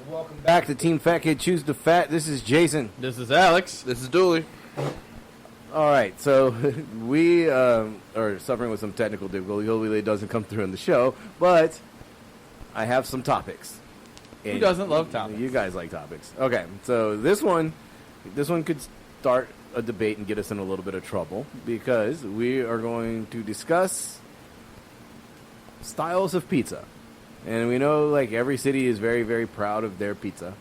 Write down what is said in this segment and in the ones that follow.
Welcome back to Team Fat Kid Choose the Fat. This is Jason. This is Alex. This is Dooley. All right, so we are suffering with some technical difficulty. Hopefully it doesn't come through in the show, but I have some topics. Who doesn't love topics? You guys like topics. Okay, so this one could start a debate and get us in a little bit of trouble because we are going to discuss styles of pizza. And we know, like, every city is very, very proud of their pizza.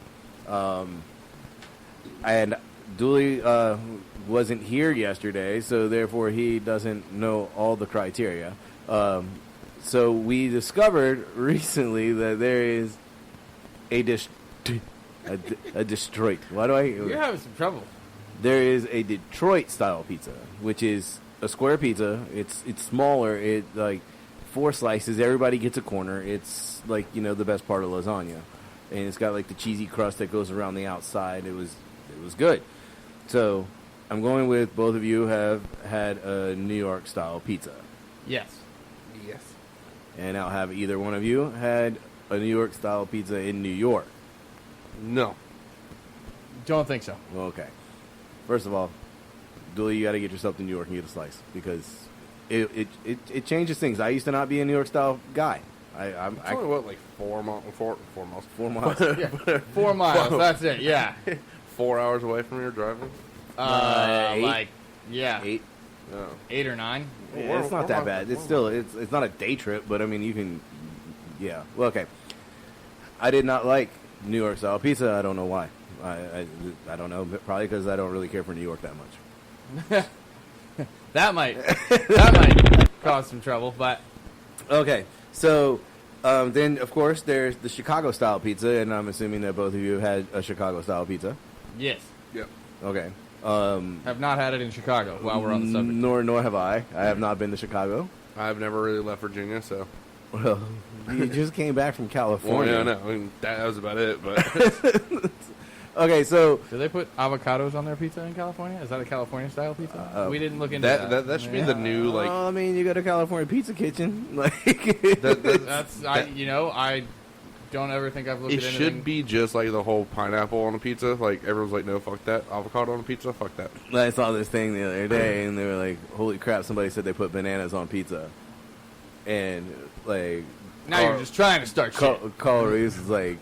And Dooley wasn't here yesterday, so therefore he doesn't know all the criteria. So we discovered recently that there is a Detroit. Why do I? You're having some trouble. There is a Detroit-style pizza, which is a square pizza. It's smaller. It, like, 4 slices. Everybody gets a corner. It's like, you know, the best part of lasagna, and it's got like the cheesy crust that goes around the outside. It was good. So I'm going with both of you have had a New York style pizza. Yes. Yes. And now have either one of you had a New York style pizza in New York? No. Don't think so. Well, okay. First of all, Dooley, you got to get yourself to New York and get a slice because it changes things. I used to not be a New York style guy. I'm only what, like 4 miles? 4 miles. 4 miles. Yeah. 4 miles. That's it. Yeah. 4 hours away from your driving. 8? Like, yeah, 8. No. 8 or 9. Yeah, it's not that bad. It's still it's not a day trip, but I mean you can. Yeah. Well, okay. I did not like New York style pizza. I don't know why. I don't know. Probably because I don't really care for New York that much. that might cause some trouble, but Okay. So then, of course, there's the Chicago-style pizza, and I'm assuming that both of you had a Chicago-style pizza. yes, Yep. Okay. have not had it in Chicago. While we're on the subject, Nor have I. I have not been to Chicago. I've never really left Virginia, so. Well, you just came back from California. Well, yeah, I know. I mean, that was about it, but. Okay, so do they put avocados on their pizza in California? Is that a California style pizza? We didn't look into that. That should be the new, like. I mean, you go to California Pizza Kitchen, like I don't ever think I've looked It at anything. should be just like the whole pineapple on a pizza. Like, everyone's like, no, fuck that. Avocado on a pizza? Fuck that. I saw this thing the other day, and they were like, "Holy crap!" Somebody said they put bananas on pizza, and like Now you're just trying to start shit. Carl Reeves is like,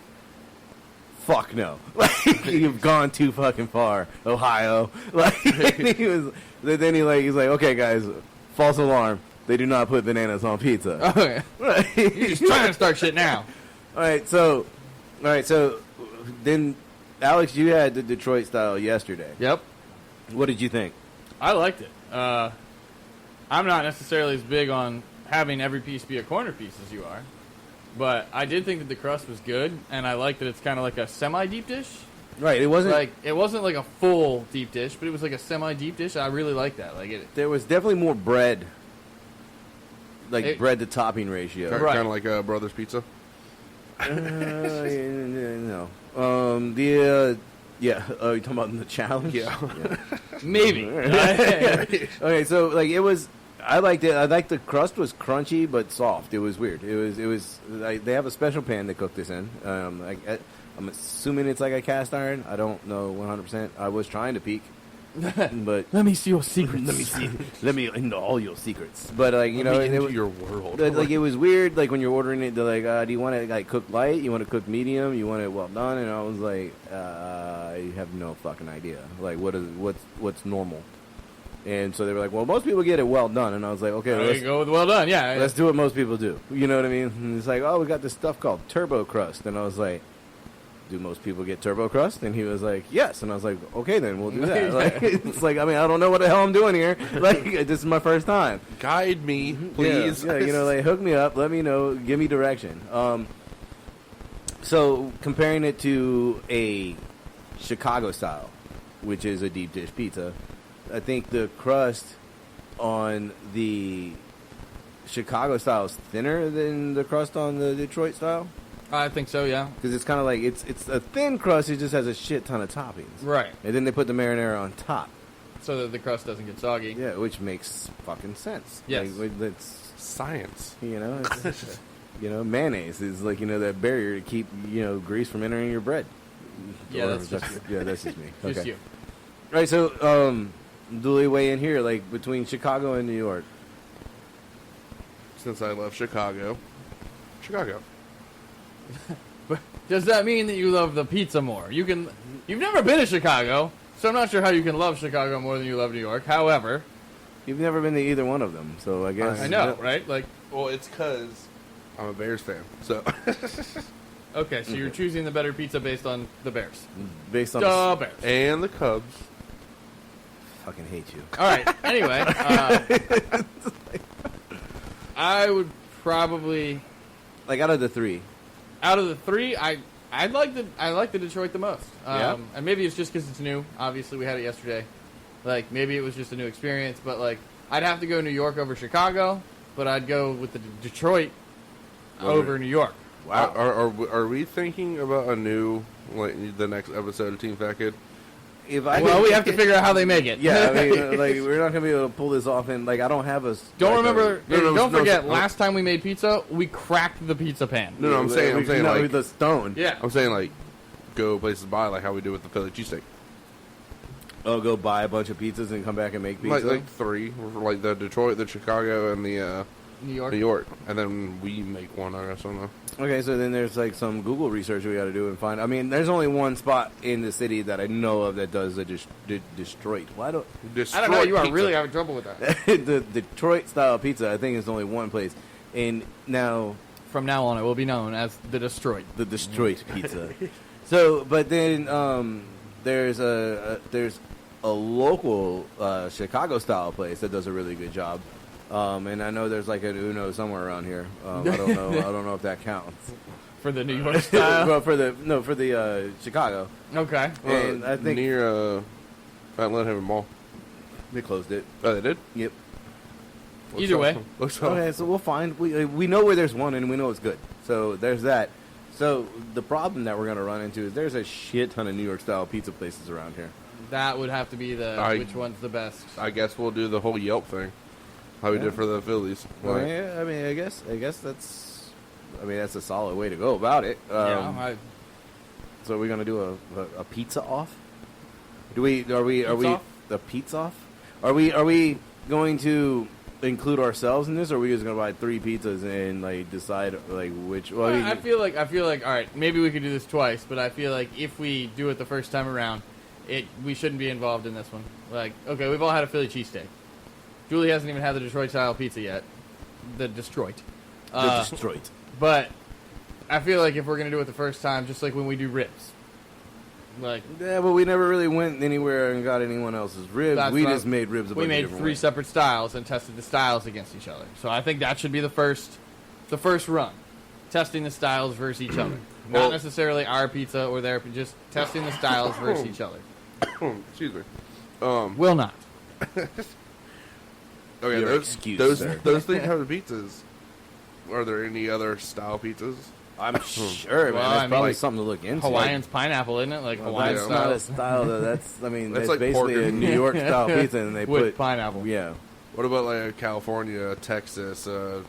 "Fuck no!" Like you've gone too fucking far, Ohio. Like he's like, "Okay, guys, false alarm. They do not put bananas on pizza." Okay. Right. You're just trying to start shit now. All right, so then, Alex, you had the Detroit style yesterday. Yep. What did you think? I liked it. I'm not necessarily as big on having every piece be a corner piece as you are, but I did think that the crust was good, and I like that it's kind of like a semi-deep dish. Right, it wasn't like a full deep dish, but it was like a semi-deep dish. I really like that. Like it. There was definitely more bread, bread to topping ratio. Kind Right. of like a Brothers Pizza. No. You talking about in the challenge? Yeah. Maybe. Okay, so like it was. I liked it. I liked the crust was crunchy but soft. It was weird. It was. Like, they have a special pan they cook this in. I'm assuming it's like a cast iron. I don't know 100%. I was trying to peek, but Let me see your secrets. let me into all your secrets. But like you know, Let me and into it, your world. like it was weird. Like when you're ordering it, they're like, "Do you want it like cooked light? You want it cooked medium? You want it well done?" And I was like, "I have no fucking idea. Like what's normal?" And so they were like, "Well, most people get it well done." And I was like, "Okay, There you go with well done. Yeah. let's do what most people do." You know what I mean? And it's like, "Oh, we got this stuff called turbo crust," and I was like, "Do most people get turbo crust?" And he was like, "Yes." And I was like, "Okay, then we'll do that." Like, it's like, I mean, I don't know what the hell I'm doing here. Like, this is my first time. Guide me, please. Yeah, you know, like, hook me up, let me know, give me direction. So comparing it to a Chicago style, which is a deep dish pizza, I think the crust on the Chicago style is thinner than the crust on the Detroit style. I think so, yeah. Because it's kind of like, it's a thin crust, it just has a shit ton of toppings. Right. And then they put the marinara on top. So that the crust doesn't get soggy. Yeah, which makes fucking sense. Yes. Like, it's, Science. you know, it's, mayonnaise is like that barrier to keep grease from entering your bread. Yeah, Or that's just you. that's just me. Just Okay. you. Right. So, Dooley, weigh in here, like between Chicago and New York. Since I love Chicago. But does that mean that you love the pizza more? You've never been to Chicago, so I'm not sure how you can love Chicago more than you love New York. However, You've never been to either one of them, so I guess I know, right? Like, Well, it's because I'm a Bears fan. So okay, so you're choosing the better pizza based on the Bears. based on The Bears. and the Cubs. fucking hate you. All right. Anyway, I would probably, Like out of the three, out of the three, I like the Detroit the most. Yeah? And maybe it's just because it's new. Obviously, we had it yesterday. Like maybe it was just a new experience, but like I'd have to go New York over Chicago, but I'd go with the Detroit over New York. Wow. Are we thinking about a new the next episode of Team Fat Kid? if I Well, we have to figure out how they make it. yeah, I mean, like we're not gonna be able to pull this off, and like I don't have a. Don't like, remember. No, don't forget. no. Last time we made pizza, we cracked the pizza pan. No, I'm saying no, like with the stone. Yeah. I'm saying like go places by like how we do with the Philly cheesesteak. Oh, go buy a bunch of pizzas and come back and make pizza. Like three, like the Detroit, the Chicago, and the New York. New York, and then we make one. I guess I don't know. Okay, so then there's like some Google research we got to do and find. I mean, there's only one spot in the city that I know of that does the Detroit. Why don't I don't know. You are Pizza. really having trouble with that. the Detroit style pizza? I think is only one place, and now From now on, it will be known as the Destroyed. the Detroit pizza. So, but then there's a local Chicago style place that does a really good job. And I know there's like an Uno somewhere around here. I don't know. I don't know if that counts. For the New York style. Well, for the Chicago, Okay. and I think near Atlanta Haven Mall. they closed it. Oh, they did. Yep. Either way. Looks awesome. Okay, so we'll find. We know where there's one, and we know it's good. So there's that. So the problem that we're gonna run into is there's a shit ton of New York style pizza places around here. That would have to be which one's the best. I guess we'll do the whole Yelp thing, how we Yeah. did for the Phillies. Well, Like, yeah, I mean, I guess that's a solid way to go about it. So we're gonna do a pizza off. Are we off? the pizza off? Are we going to include ourselves in this, or are we just gonna buy 3 pizzas and like decide like which? Well, I feel like all right, maybe we could do this twice, but I feel like if we do it the first time around, we shouldn't be involved in this one. Like, okay, we've all had a Philly cheesesteak. Julie hasn't even had the Detroit style pizza yet. The Detroit. Detroit. But I feel like if we're gonna do it the first time, just like when we do ribs, like Yeah, but we never really went anywhere and got anyone else's ribs. That's We what just made ribs. we made 3 separate styles and tested the styles against each other. So I think that should be the first run, testing the styles versus each other. Well- Not necessarily our pizza or their, just testing the styles versus each other. excuse me. Will not. Okay, Your those excuse, sir. those things have pizzas. Are there any other style pizzas? I'm sure, man. Well, That's I mean, probably like, something to look into. Hawaiian's pineapple, isn't it? Like Well, Hawaiian that's style. not a style. That's That's like basically pork a and- New York style pizza, and they With put pineapple. Yeah. What about like California, Texas? Well,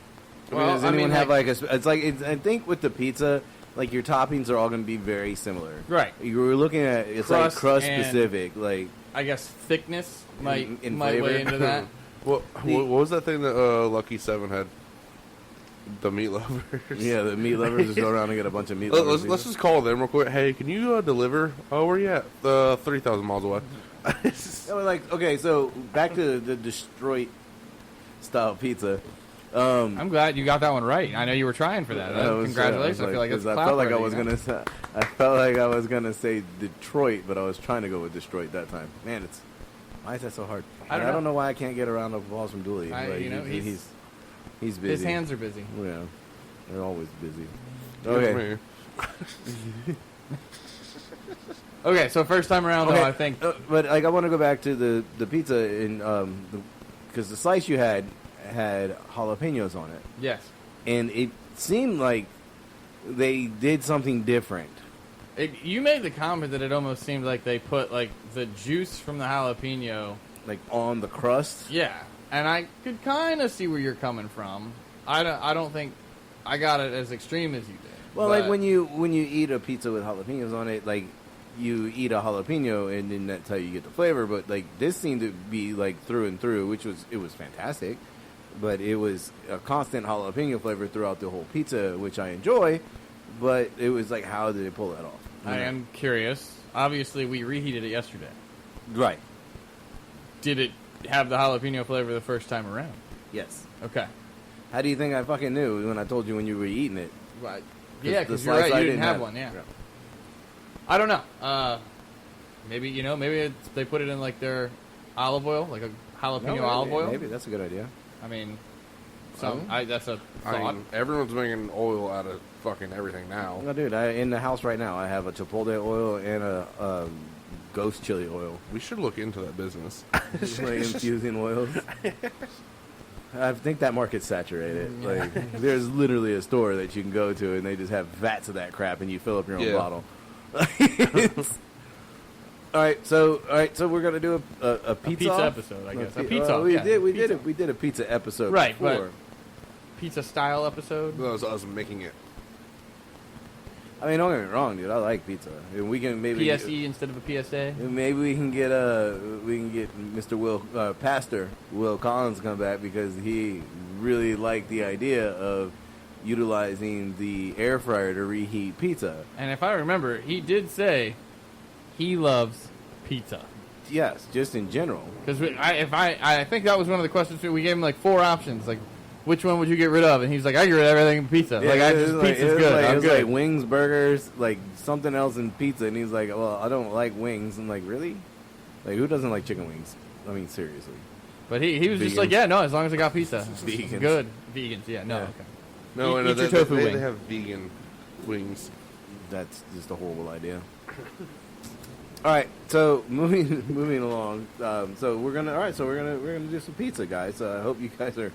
Well, does I anyone mean, have like a? It's like I think with the pizza, like your toppings are all going to be very similar. Right. You were looking at it's Crust like crust and- specific, like I guess thickness might In might flavor. weigh into that. what was that thing that Lucky 7 had? The meat lovers. yeah, the meat lovers just go around and get a bunch of meat Let's, lovers. let's just call them real quick. Hey, can you deliver? Oh, where you at? 3,000 miles away. Yeah, but like okay, so back to the Detroit style pizza. I'm glad you got that one right. I know you were trying for that. I was, Congratulations! I feel like 'cause it's I felt like I was gonna say Detroit, but I was trying to go with Detroit that time. Man, why is that so hard? I don't know. why I can't get around the balls from Dooley. He's busy. His hands are busy. Yeah, they're always busy. Excuse Okay. me. Okay, so first time around, though, I think but like I want to go back to the pizza in because the slice you had jalapenos on it, yes. and it seemed like they did something different. You made the comment that it almost seemed like they put like the juice from the jalapeno. Like on the crust. Yeah, and I could kind of see where you're coming from. I don't think I got it as extreme as you did. Well, but like when you eat a pizza with jalapenos on it, like you eat a jalapeno and then that's how you get the flavor. But like this seemed to be like through and through, which was fantastic. But it was a constant jalapeno flavor throughout the whole pizza, which I enjoy. But it was like, how did they pull that off? I am curious. Obviously, we reheated it yesterday. Right. Did it have the jalapeno flavor the first time around? Yes. Okay. How do you think I fucking knew when I told you when you were eating it? Right. Yeah, because the you're right. slice I You didn't have one. Yeah. I don't know. Maybe maybe they put it in like their olive oil, like a jalapeno olive oil. Maybe that's a good idea. I mean, that's a I thought. mean, everyone's making oil out of fucking everything now. No, dude, in the house right now, I have a chipotle oil and a ghost chili oil. We should look into that business. Just like infusing oils. I think that market's saturated. Like, there's literally a store that you can go to, and they just have vats of that crap, and you fill up your own bottle. All right, so we're gonna do a pizza episode, I guess. A pizza. We pizza. did a pizza episode, right? before. But pizza style episode. That was us making it. I mean, don't get me wrong, dude. I like pizza, and we can maybe PSE instead of a PSA. Maybe we can get Mr. Pastor Will Collins to come back because he really liked the idea of utilizing the air fryer to reheat pizza. And if I remember, he did say he loves pizza. Yes, just in general. Because I think that was one of the questions. We gave him like 4 options, like which one would you get rid of? And he's like, I get rid of everything but pizza. Yeah, Pizza's good. It I'm was good. like wings, burgers, like something else in pizza. And he's like, well, I don't like wings. I'm like, really? Like, who doesn't like chicken wings? I mean, seriously. But he was just like, yeah, no, as long as I got pizza. Vegans. Good. Vegans, yeah, no, Yeah. okay. No, Eat your tofu they wing. have vegan wings. That's just a horrible idea. All right, so moving along. So we're gonna do some pizza, guys. I hope you guys are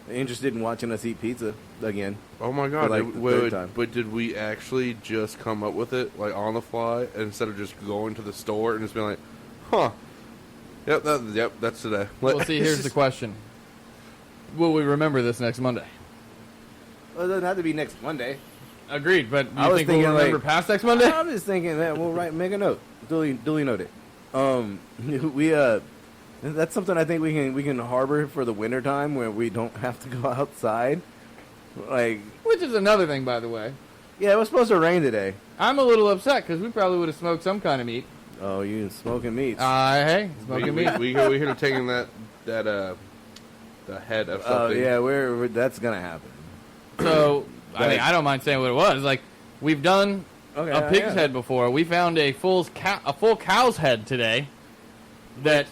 interested in watching us eat pizza again. Oh my god! like the third time. But did we actually just come up with it like on the fly instead of just going to the store and just being like, huh? Yep, that's today. Well, see, here's the question. Will we remember this next Monday? Well, it doesn't have to be next Monday. Agreed, but I you was think we'll thinking, remember like- past next Monday? I'm just thinking that we'll make a note. Duly noted. That's something I think we can harbor for the winter time where we don't have to go outside. Like, Which is another thing, by the way. yeah, it was supposed to rain today. I'm a little upset because we probably would have smoked some kind of meat. Oh, you smoking meats? Hey, smoking meat. we could have taken the head of Oh something. yeah, that's gonna happen. So, I mean, I don't mind saying what it was. Like, we've done a pig's head before. We found a full cow's head today that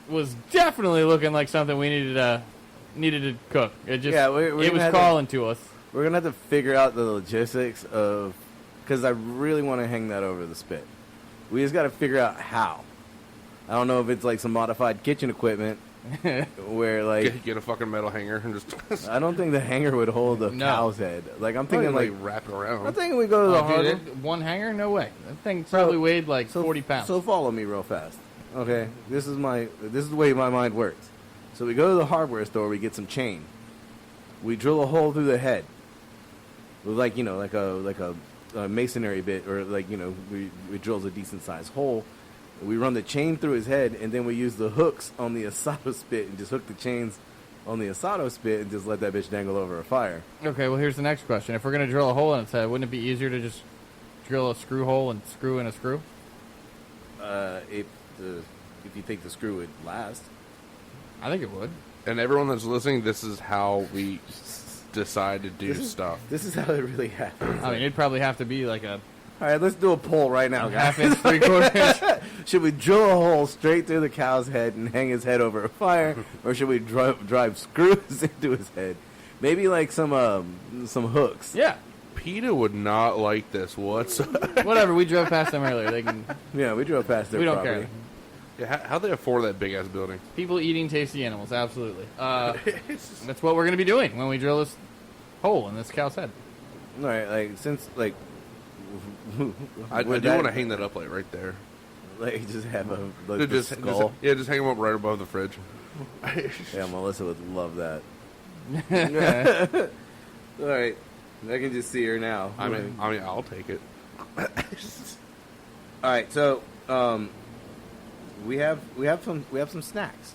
was definitely looking like something we needed to cook. It just it was calling to us. We're gonna have to figure out the logistics of, because I really want to hang that over the spit. We just got to figure out how. I don't know if it's like some modified kitchen equipment where like Get a fucking metal hanger and just I don't think the hanger would hold the cow's head. Like I'm thinking like wrap it around. I'm thinking we go to the hardware. One hanger? No way. That thing probably weighed like 40 pounds. So follow me real fast. Okay, this is the way my mind works. So we go to the hardware store, we get some chain. We drill a hole through the head. With like a masonry bit, or like we drills a decent sized hole. We run the chain through his head, and then we use the hooks on the asado spit and just hook the chains on the asado spit and just let that bitch dangle over a fire. Okay, well here's the next question. If we're going to drill a hole in its head, wouldn't it be easier to just drill a screw hole and screw in a screw? If you think the screw would last. I think it would. And everyone that's listening, this is how we decide to do stuff. This is how it really happens. I mean, it'd probably have to be like a All right, let's do a poll right now, guys. half-inch, three-quarter inch. Should we drill a hole straight through the cow's head and hang his head over a fire, or should we drive screws into his head? Maybe like some hooks. Yeah. PETA would not like this whatsoever. Whatever, we drove past them earlier. They can. Yeah, we drove past their We don't property. care. Yeah, how'd they afford that big ass building? People eating tasty animals, absolutely. That's what we're going to be doing when we drill this hole in this cow's head. All right, like since like I do want to hang that up like right there. like just have a Just skull. just hang them up right above the fridge. Yeah, Melissa would love that. All right. I can just see her now. I mean, I'll take it. All right, so we have some snacks.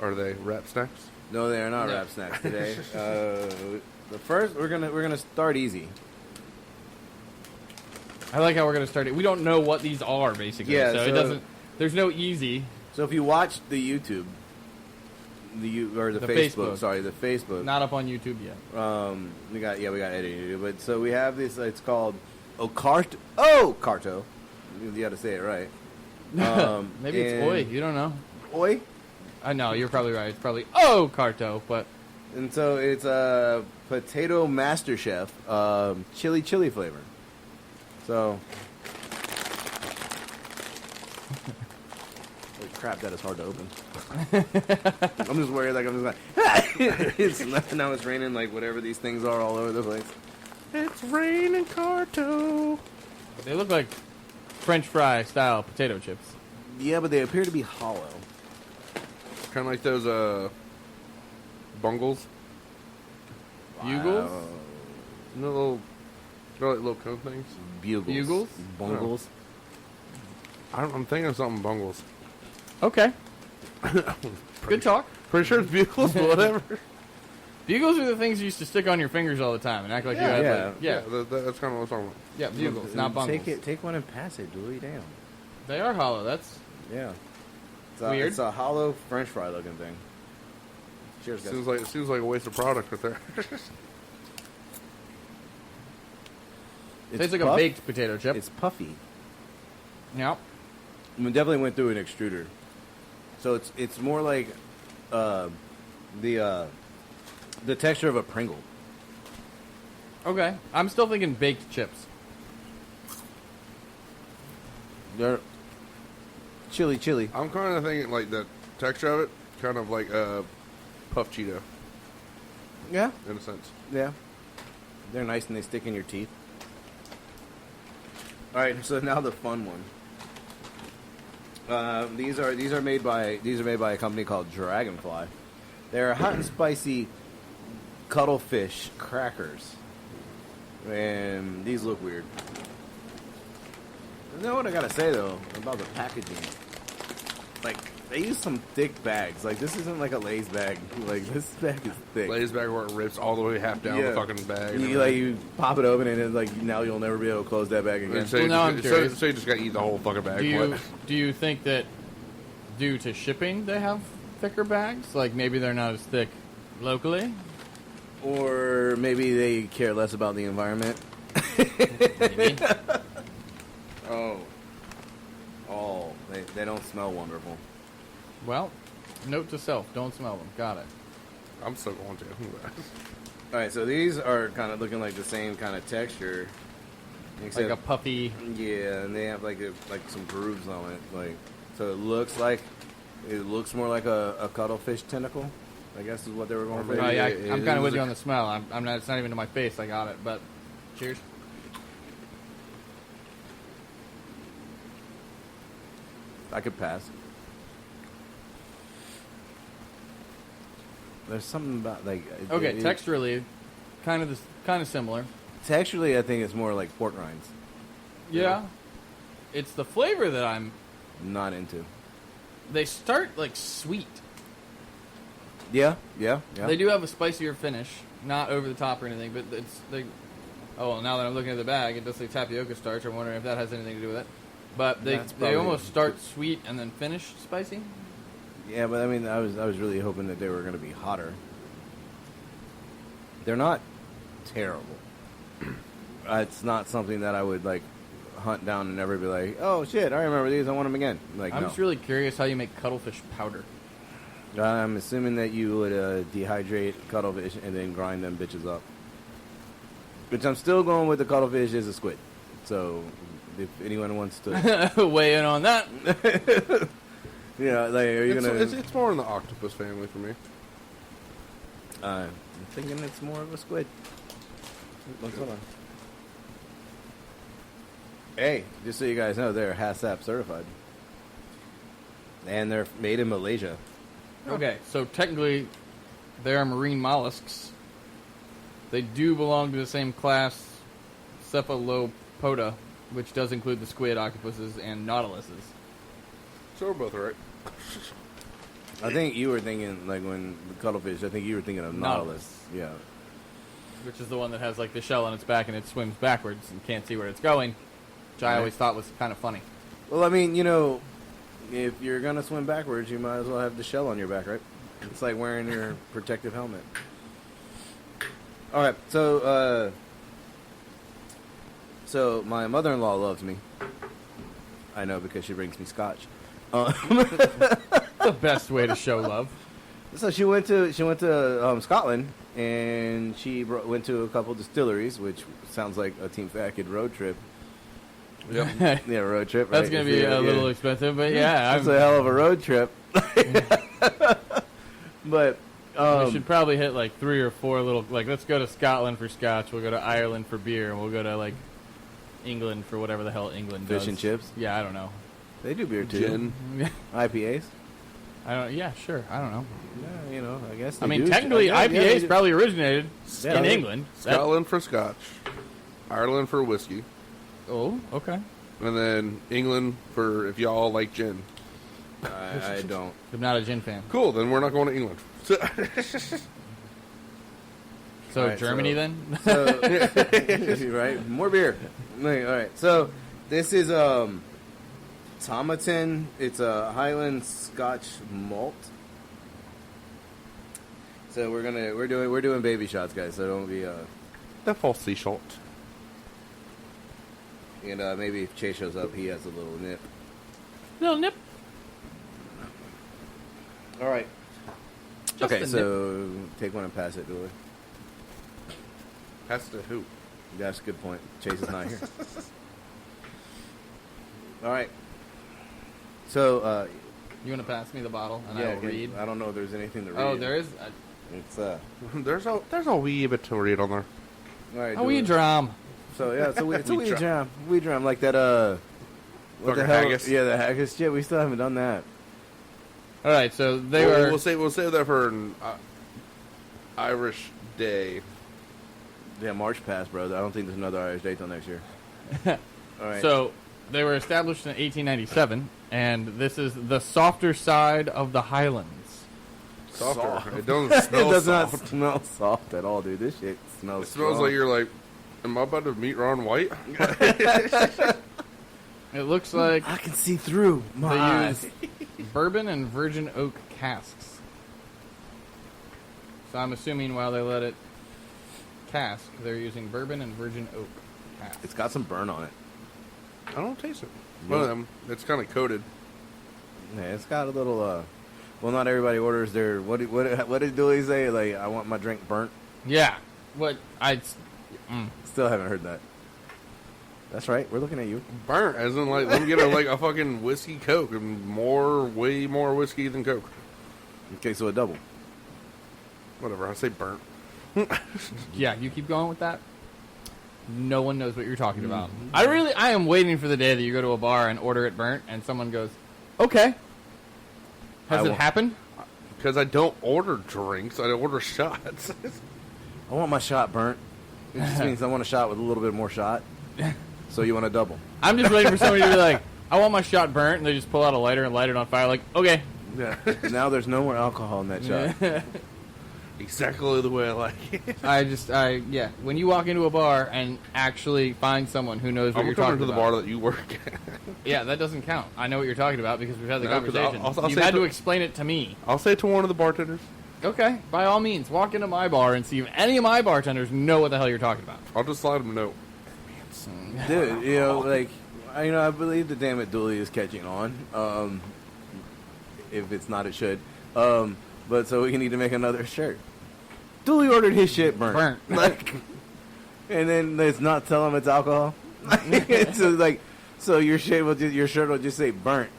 Are they wrap snacks? No, they are not No. wrap snacks today. The first we're gonna start easy. I like how we're gonna start it. We don't know what these are basically. Yeah, so it so- doesn't. There's no easy. So if you watch the YouTube, the Facebook, Facebook. sorry, the Facebook. Not up on YouTube yet. We got editing to do, but so we have this. It's called Carto. You got to say it right. Maybe it's and- oi. You don't know. Oi. I know you're probably right. It's probably Carto, but And so it's a potato master chef chili flavor. So holy crap, that is hard to open. I'm just worried like I'm just like now it's raining like whatever these things are all over the place. It's raining Carto. they look like French fry style potato chips. Yeah, but they appear to be hollow. Kind of like those bungles. Bugles? Wow. You know, they're like little cone things. Bugles. Bungles. I'm thinking of something bungles. Okay. Good talk. Pretty sure it's bugles, but whatever. Bugles are the things you used to stick on your fingers all the time and act like you had like Yeah, that's kind of what I'm talking about. yeah, bugles, not bungles. Take one and pass it, Julie. Damn. They are hollow. That's Yeah. Weird. It's a hollow French fry looking thing. Cheers, guys. Seems like a waste of product right there. It's tastes like a puff- baked potato chip. It's puffy. Yep. We definitely went through an extruder, so it's more like the texture of a Pringle. Okay. I'm still thinking baked chips. They're chili. I'm kind of thinking like the texture of it, kind of like a puff Cheeto Yeah, in a sense. yeah. They're nice and they stick in your teeth. All right, so now the fun one. These are made by a company called Dragonfly. They're hot and spicy cuttlefish crackers, and these look weird. You know what I gotta say though about the packaging? Like they use some thick bags. Like this isn't like a Lay's bag. Like this bag is thick. Lay's bag where it rips all the way half down the fucking bag. and You pop it open and it's like now you'll never be able to close that bag again. everything. So, Well, now I'm so curious. you just got to eat the whole fucking bag. Do you think that due to shipping they have thicker bags? Like maybe they're not as thick locally? Or maybe they care less about the environment. Maybe. Oh, they don't smell wonderful. Well, note to self: don't smell them. Got it. I'm still going to. All right, so these are kind of looking like the same kind of texture, except Like a puffy. yeah, and they have like some grooves on it, like so it looks more like a cuttlefish tentacle. I guess is what they were going for. Oh, yeah, it I'm kind of is with you a- on the smell. I'm not. It's not even to my face. I got it. But cheers. I could pass. There's something about like Okay, texturally, kind of similar. Texturally, I think it's more like pork rinds. Yeah. It's the flavor that I'm. Not into. They start like sweet. Yeah. They do have a spicier finish, not over the top or anything, but it's they. Oh, well, now that I'm looking at the bag, it does say tapioca starch. I'm wondering if that has anything to do with it. But That's they probably- almost start sweet and then finish spicy. Yeah, but I mean, I was really hoping that they were going to be hotter. They're not terrible. It's not something that I would like hunt down and never be like, oh shit, I remember these. I want them again. Like, I'm no. just really curious how you make cuttlefish powder. I'm assuming that you would dehydrate cuttlefish and then grind them bitches up. Which I'm still going with the cuttlefish is a squid. So if anyone wants to, Weigh in on that. yeah, like, are you gonna? It's more in the octopus family for me. I'm thinking it's more of a squid. Hold on. Hey, just so you guys know, they're HACCP certified. And they're made in Malaysia. Okay, so technically, they are marine mollusks. They do belong to the same class, Cephalopoda, which does include the squid, octopuses, and nautiluses. So we're both right. I think you were thinking, like, when the cuttlefish, I think you were thinking of Nautilus. Yeah. Which is the one that has, like, the shell on its back and it swims backwards and can't see where it's going, which I always thought was kind of funny. Well, I mean, you know, if you're going to swim backwards, you might as well have the shell on your back, right? It's like wearing your protective helmet. All right, so my mother-in-law loves me. I know because she brings me scotch. The best way to show love. So she went to Scotland, and she went to a couple distilleries, which sounds like a Team Fat Kid road trip. Yep. Yeah, road trip. Right? That's going to be a little expensive, but yeah. It's a hell of a road trip. But we should probably hit like 3 or 4 little, like, let's go to Scotland for scotch, we'll go to Ireland for beer, and we'll go to, like, England for whatever the hell England does. Fish and chips? Yeah, I don't know. They do beer too. Gin. IPAs? Yeah, sure. I don't know. Yeah, you know, I guess they I mean, do. technically, Yeah, IPAs they probably originated Yeah, in they- England. Scotland for scotch. Ireland for whiskey. Oh, okay. And then England for if y'all like gin. I don't. I'm not a gin fan. Cool, then we're not going to England. So Alright, Germany so- then? So, right? More beer. All right. So this is Tomatin. It's a Highland Scotch malt. So we're doing baby shots, guys. So don't be the falsely shot. and maybe if Chase shows up, he has a little nip. Little nip. All right. Just Okay, a so take one and pass it, Dooley. Pass to who? That's a good point. Chase is not here. All right. So You want to pass me the bottle and yeah, I will read? I don't know if there's anything to read. Oh, there is It's There's a wee bit to read on there. all right. a wee Dooley. drum. So yeah, it's a Wee wee drum. drum. Wee drum like that. What the Fucking hell? haggis. Yeah, the haggis shit. We still haven't done that. All right, so they were. We'll save that for an Irish day. Yeah, March passed, bro. I don't think there's another Irish Day till next year. All right. So they were established in 1897, and this is the softer side of the Highlands. Softer. Soft. It doesn't smell it does soft. not smell soft at all, dude. This shit smells. It smells strong. like you're like, am I about to meet Ron White? It looks like I can see through my they eyes. use bourbon and virgin oak casks. So I'm assuming while they let it cask, they're using bourbon and virgin oak casks. It's got some burn on it. I don't taste it. One of them. It's kind of coated. Yeah, it's got a little. Well, not everybody orders their. What did Dooley say? Like, I want my drink burnt. Yeah. What I. Still haven't heard that. That's right. We're looking at you. Burnt, as in like, let me get a fucking whiskey Coke and way more whiskey than Coke. Okay, so a double. Whatever, I say burnt. Yeah, you keep going with that. No one knows what you're talking about. I am waiting for the day that you go to a bar and order it burnt, and someone goes, "Okay." Has I it won't. happened? Because I don't order drinks, I order shots. I want my shot burnt. It just means I want a shot with a little bit more shot. So you want a double? I'm just waiting for somebody to be like, "I want my shot burnt," and they just pull out a lighter and light it on fire. Like, okay. Yeah. Now there's no more alcohol in that shot. Exactly the way I like it. Yeah. When you walk into a bar and actually find someone who knows what I'm you're coming talking to the about. bar that you work at. Yeah, that doesn't count. I know what you're talking about because we've had the No, 'cause conversation. I'll You say had to to- explain it to me. I'll say it to one of the bartenders. Okay, by all means, walk into my bar and see if any of my bartenders know what the hell you're talking about. I'll just slide them a note. Dude, you know, like, I believe the damn it Dooley is catching on. If it's not, it should. But so we need to make another shirt. Dooley ordered his shit burnt. Burnt. Like, and then let's not tell him it's alcohol. So your shirt will just say burnt,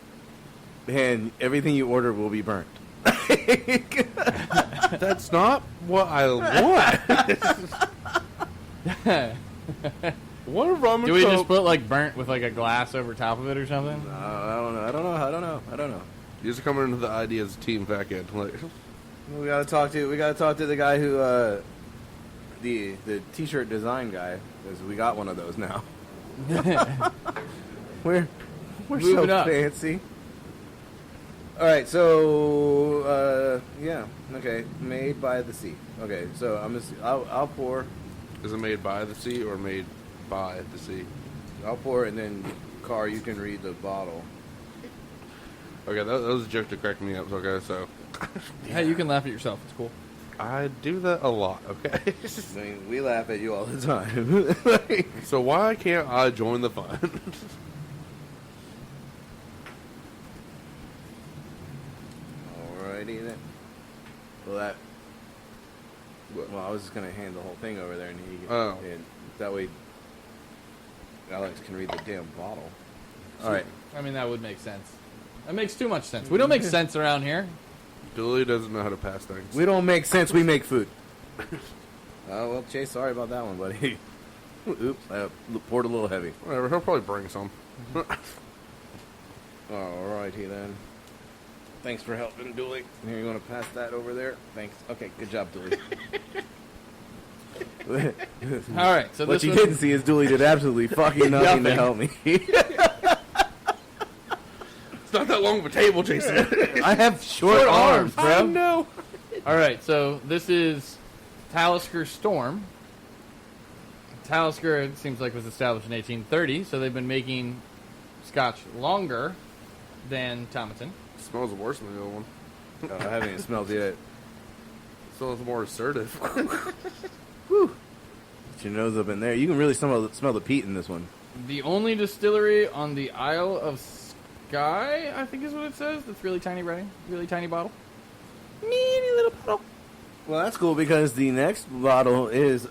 and everything you order will be burnt. That's not what I want. What a rum and Do we just Coke. put like burnt with like a glass over top of it or something? I don't know. You're just coming into the idea as a team fat kid. Like, We gotta talk to the guy who the t-shirt design guy, because we got one of those now. We're Moving so up. fancy. All right, so yeah, okay, made by the sea. Okay, so I'll pour. Is it made by the sea or made by the sea? I'll pour, and then Car, you can read the bottle. Okay, that was a joke to crack me up. Okay, so Hey, you can laugh at yourself. It's cool. I do that a lot. Okay, I mean, we laugh at you all the time. Like, so why can't I join the fun? alrighty then. Well, I was just gonna hand the whole thing over there, and and that way Alex can read the damn bottle. All right. I mean, that would make sense. That makes too much sense. We don't make sense around here. Dooley doesn't know how to pass things. We don't make sense. We make food. Oh well, Chase. Sorry about that one, buddy. Oops, I poured a little heavy. Whatever, he'll probably bring some. Alrighty then. Thanks for helping, Dooley. Here, you want to pass that over there? Thanks. Okay, good job, Dooley. All right, so What this you one- didn't see is Dooley did absolutely fucking nothing to help me. It's not that long of a table, Jason. I have short arms, I bro. know. All right, so this is Talisker Storm. Talisker, it seems like, was established in 1830, so they've been making Scotch longer than Tomatin. Smells worse than the other one. Oh, I haven't even smelled it yet. Smells more assertive. Whew. Get your nose up in there. You can really smell the peat in this one. The only distillery on the Isle of Skye, I think is what it says. That's really tiny writing, really tiny bottle. Teeny little bottle. Well, that's cool because the next bottle is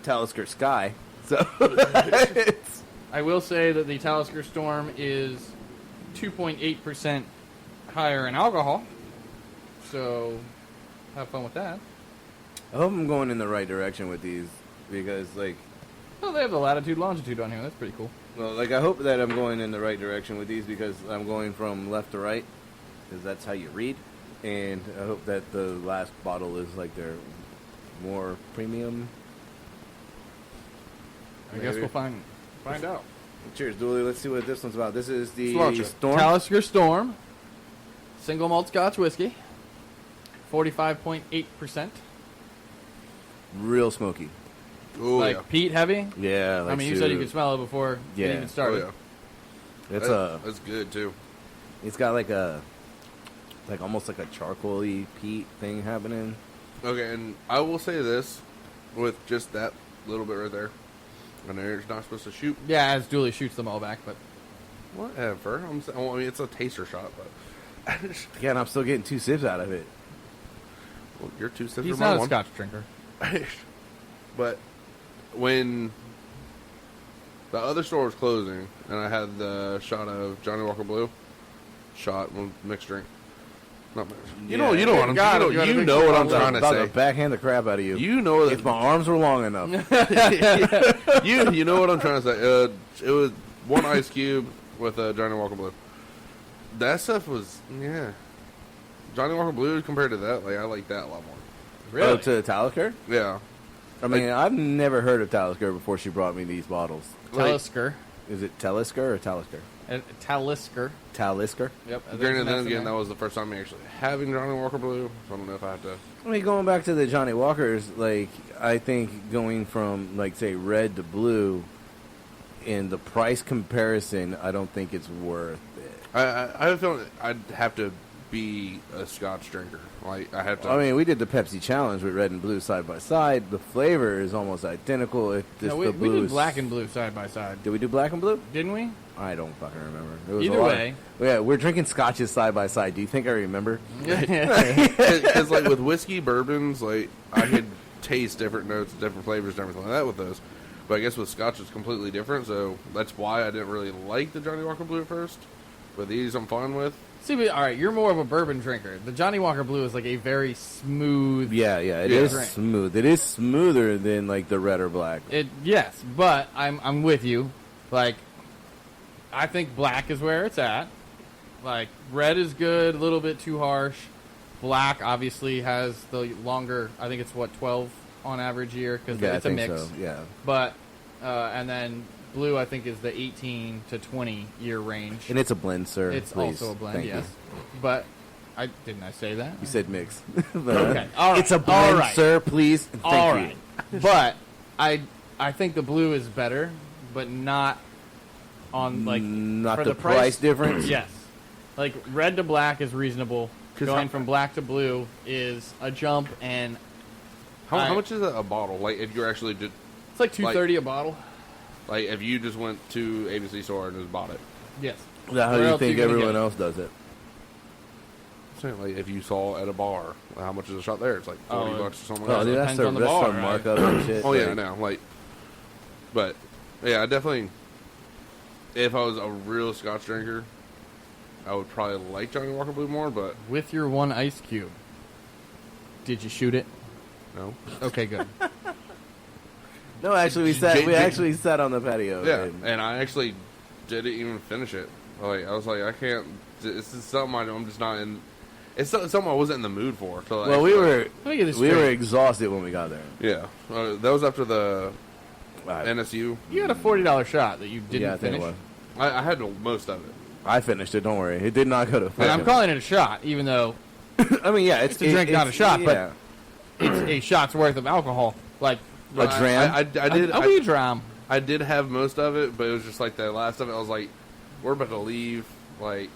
Talisker Sky. So it's, I will say that the Talisker Storm is 2.8% higher in alcohol. So, have fun with that. I hope I'm going in the right direction with these because, like, Oh, they have the latitude, longitude on here. That's pretty cool. well, like I hope that I'm going in the right direction with these because I'm going from left to right because that's how you read. And I hope that the last bottle is like their more premium. I guess Maybe. we'll find out. Cheers, Dooley. Let's see what this one's about. This is the Cilantro. Storm. Talisker Storm, single malt Scotch whiskey, 45.8%. Real smoky. Oh, Like yeah. peat heavy. Yeah. Like I mean, you said you could smell it before Yeah. it even started. Oh, yeah. It's That's good, too. It's got like almost like a charcoaly peat thing happening. Okay, and I will say this with just that little bit right there. I know you're not supposed to shoot. Yeah, as Dooley shoots them all back, but Whatever. I mean, it's a taster shot, but Yeah, and I'm still getting 2 sips out of it. well, you're 2 sips he's for my not a one. Scotch drinker. But when the other store was closing, and I had the shot of Johnny Walker Blue, mixed drink. Not mixed. You know what I'm God, trying you gotta You mix know it what all I'm up. trying to About say. to backhand the crap out of you. You know if my arms were long enough. you know what I'm trying to say. It was one ice cube with Johnny Walker Blue. That stuff was Johnny Walker Blue compared to that, like I like that a lot more. Really? Oh, to Talisker? Yeah. I mean, I've never heard of Talisker before she brought me these bottles. Talisker. Is it Talisker or Talisker? Talisker. Talisker? Yep. Granted, then again, that was the first time actually having Johnny Walker Blue, so I don't know if I have to. I mean, going back to the Johnny Walkers, like, I think going from, like, say, red to blue, in the price comparison, I don't think it's worth it. I feel I'd have to be a Scotch drinker. Like I have to. I mean, we did the Pepsi challenge with red and blue side by side. The flavor is almost identical. If just No, we the blue did is black and blue side by side, Did we do black and blue? didn't we? I don't fucking remember. It was Either a lot way. yeah, we're drinking scotches side by side. Do you think I remember? Because like with whiskey bourbons, like I could taste different notes, different flavors, and everything like that with those. But I guess with Scotch it's completely different. So that's why I didn't really like the Johnny Walker Blue at first. But these I'm fine with. See, but, all right, you're more of a bourbon drinker. The Johnny Walker Blue is like a very smooth. Yeah, it Yeah. is Drink. smooth. It is smoother than like the red or black. Yes, but I'm with you. Like, I think black is where it's at. Like, red is good, a little bit too harsh. Black obviously has the longer. I think it's 12 on average year because Yeah, it's I a think mix. so. Yeah. But and then blue, I think, is the 18 to 20 year range. And it's a blend, sir. It's please. also a blend, Thank yes. you. But didn't I say that? You said mix. Okay. All right. It's a blend, All right. sir. Please. Thank All you. right. But I think the blue is better, but not on like Not for the price difference. Yes. Like red to black is reasonable. 'Cause Going how- from black to blue is a jump, and How much is a bottle? Like, if you're actually just it's like $2.30 a bottle. like if you just went to ABC store and just bought it. Yes. Is that how Where you else think you gonna everyone get it? else does it? Saying, like, if you saw at a bar, how much is a shot there? It's like $40 or something. Oh, like dude, that. that's depends on the that's bar, some right? markup and shit. Oh yeah, I like- know. Like, but yeah, I definitely. If I was a real Scotch drinker, I would probably like Johnny Walker Blue more. But With your one ice cube, did you shoot it? no, Okay, good. No, actually, we sat on the patio. yeah, and I actually didn't even finish it. Like, I was like, I can't. This is something I'm just not in. It's something I wasn't in the mood for. So well, we were Let me get this we were straight. exhausted when we got there. Yeah, that was after the NSU. You had a $40 shot that you didn't Yeah, I think finish. it was. I had most of it. I finished it. Don't worry, it did not go to. And I'm calling it a shot, even though I mean, yeah, It's a drink, not a shot, but- yeah. it's a shot's worth of alcohol. Like A dram? I did. a wee dram. I did have most of it, but it was just like the last of it. I was like, we're about to leave. Like,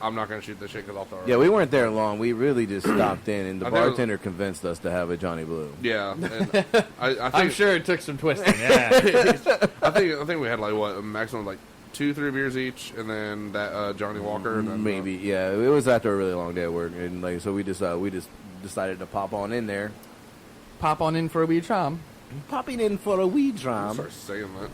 I'm not going to shoot this shit because I'll throw it. Yeah, we weren't there long. We really just stopped in, and the I think it was- bartender convinced us to have a Johnny Blue. Yeah. And I I'm think, sure it took some twisting. Yeah. I think we had like what a maximum of like 2-3 beers each, and then that Johnny Walker. And then, Maybe, yeah. It was after a really long day at work, and like so we just decided to pop on in there. Pop on in for a wee dram. Popping in for a wee I'll dram. start saying that.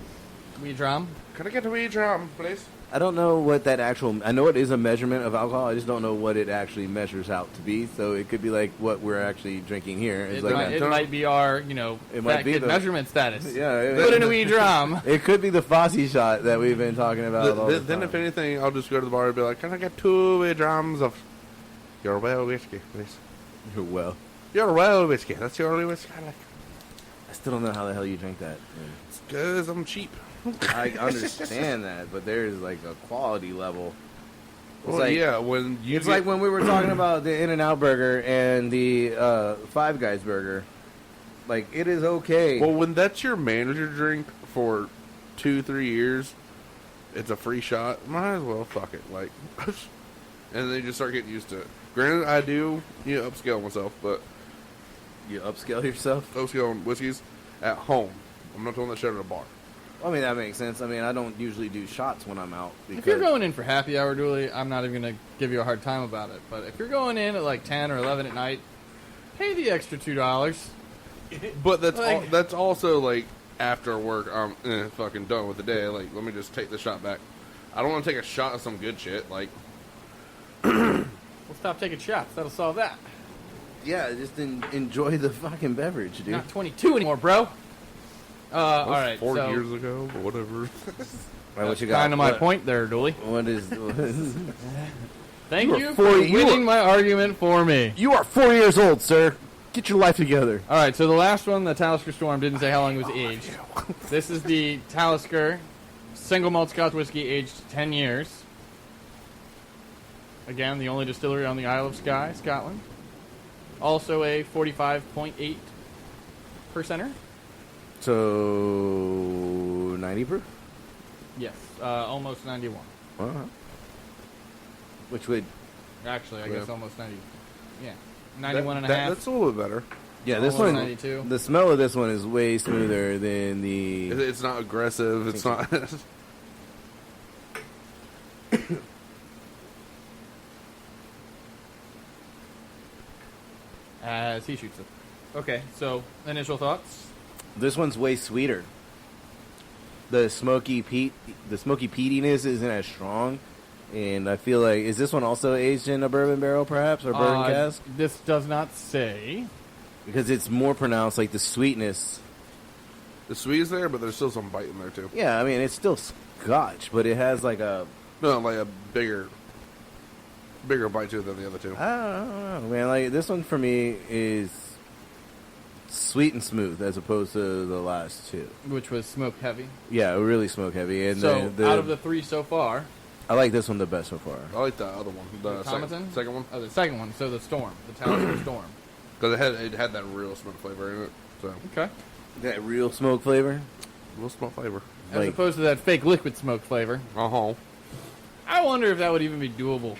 Wee dram. Can I get a wee drum, please? I don't know what that actual. I know it is a measurement of alcohol. I just don't know what it actually measures out to be. So it could be like what we're actually drinking here. It's It, like might, a- it might be our, It might fat be kid the- measurement status. yeah. Put in a wee dram. It could be the Fosse shot that we've been talking about. all the Then, time. if anything, I'll just go to the bar and be like, "Can I get 2 wee drums of your well whiskey, please? Well, Your well whiskey. That's your only whiskey I like. I still don't know how the hell you drink that. It's 'cause I'm cheap." I understand that, but there's like a quality level. It's Well, like, yeah, when you It's get- like when we were talking about the In-N-Out burger and the Five Guys burger. Like, it is okay. Well, when that's your manager drink for 2-3 years, it's a free shot. Might as well fuck it, like, and then you just start getting used to it. Granted, I do upscale myself, but You upscale yourself? upscale on whiskeys at home. I'm not doing that shit at a bar. I mean, that makes sense. I mean, I don't usually do shots when I'm out. If you're going in for happy hour, Dooley, I'm not even going to give you a hard time about it. But if you're going in at like 10 or 11 at night, pay the extra $2. But that's Like- that's also like after work. I'm fucking done with the day. Like, let me just take the shot back. I don't want to take a shot of some good shit. Like, We'll stop taking shots. That'll solve that. Yeah, just enjoy the fucking beverage, dude. Not 22 anymore, bro. All right, 4 so years ago, but whatever. All right, what that's you got? kind of my What- point there, Dooley. What is... Thank You you are for 40 you winning are- my argument for me. You are 4 years old, sir. Get your life together. All right, so the last one, the Talisker Storm, didn't say how long it was aged. This is the Talisker single malt Scotch whiskey aged 10 years. Again, the only distillery on the Isle of Skye, Scotland. Also a 45.8 percenter. So, 90 proof? Yes, almost 91. Uh-huh. Which would... Actually, I Yeah. guess almost 90. Yeah, 91 and a half. That's a little bit better. Yeah, this Almost one... 92. The smell of this one is way smoother than the... It's not aggressive. It's not. As he shoots it. Okay, so initial thoughts. This one's way sweeter. The smoky peatiness isn't as strong, and I feel like is this one also aged in a bourbon barrel, perhaps, or bourbon cask? This does not say. Because it's more pronounced, like the sweetness. The sweet's there, but there's still some bite in there too. Yeah, I mean it's still Scotch, but it has like a No, like a bigger bite to it than the other two. I don't know, man. Like this one for me is sweet and smooth as opposed to the last two. Which was smoke heavy. Yeah, really smoke heavy. And So, out of the three so far, I like this one the best so far. I like the other one. The Thomason? second one. Oh, the second one. So the Storm, the Talisker Storm. Because it had that real smoke flavor in it. So, Okay. That real smoke flavor. real smoke flavor. As Like- opposed to that fake liquid smoke flavor. Uh-huh. I wonder if that would even be doable.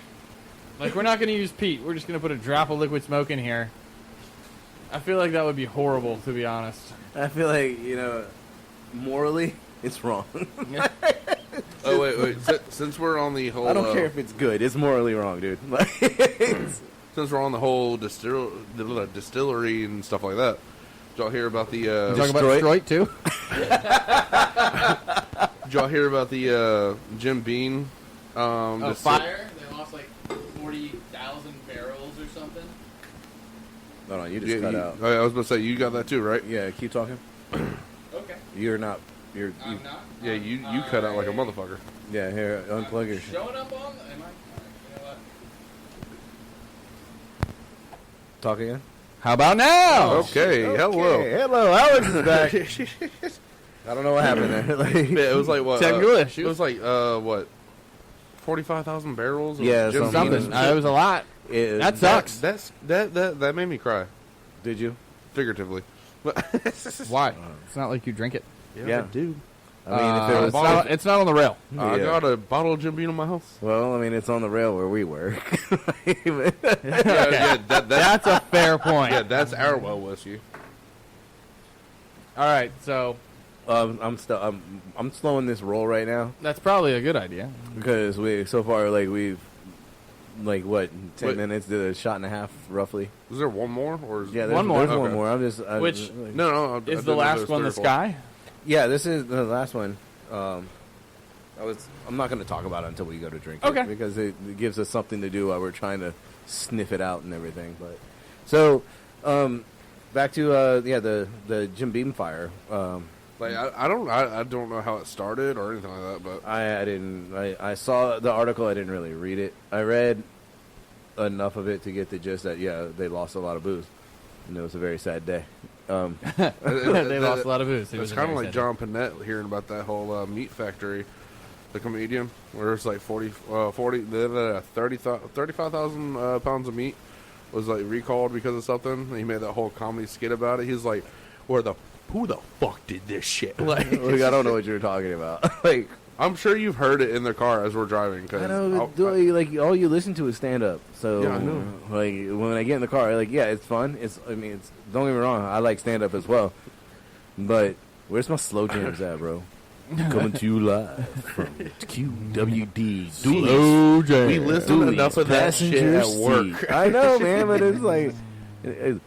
Like, we're not going to use peat. We're just going to put a drop of liquid smoke in here. I feel like that would be horrible, to be honest. I feel like, morally, it's wrong. Oh, wait. Since we're on the whole... I don't care if it's good. It's morally wrong, dude. Like, Since we're on the whole distillery and stuff like that, did y'all hear about the... You talking about Detroit, too? Did y'all hear about the Jim Beam? Fire? They lost like 40,000 barrels or something? hold on, you just cut out. I was about to say, you got that too, right? Yeah, keep talking. Okay. You're not. You're. I'm not. Yeah, you cut out like a motherfucker. Yeah, here, unplug your. Showing up on... Am I? You know what? Talk again. How about now? Okay, hello. Hello, Alex is back. I don't know what happened there. Like, Yeah, it was like what? Technical issue. It was like what? 45,000 barrels. Of Yeah, Jim something. Beam? Something. It was a lot. it- That sucks. That made me cry, Did you? figuratively. Why? It's not like you drink it. Yeah. dude. I mean, if it was. it's not on the rail. I Yeah. got a bottle of Jim Beam in my house. Well, I mean, it's on the rail where we work. That's a fair point. Yeah, that's our well whiskey. All right, so I'm slowing this roll right now that's probably a good idea. because we've what 10 Wait. minutes to a shot and a half roughly. Is there one more or is Yeah, there's One more. There's one Okay. more. I'm Which- No. I Is didn't the know there last was one 3 the or 4. Sky? Yeah, this is the last one. I'm not going to talk about it until we go to drink it. Okay. Because it gives us something to do while we're trying to sniff it out and everything. But so back to the Jim Beam fire. Like I don't know how it started or anything like that, but I saw the article. I didn't really read it. I read enough of it to get the gist that they lost a lot of booze, and it was a very sad day. They lost a lot of booze. It was It's a kind of very like sad John Panette hearing about that whole meat factory, the comedian, where it's like 35,000 pounds of meat was like recalled because of something. And he made that whole comedy skit about it. He's like, who the fuck did this shit? Like, Like, I don't know what you're talking about. Like, I'm sure you've heard it in the car as we're driving. Cause I know, like all you listen to is stand up. So Yeah, I know. like when I get in the car, it's fun. It's don't get me wrong, I like stand up as well. But where's my slow jams at, bro? Coming to you live from QWD. Slow jam. we listen enough of that shit at work. Seat. I know, man, but it's like I'm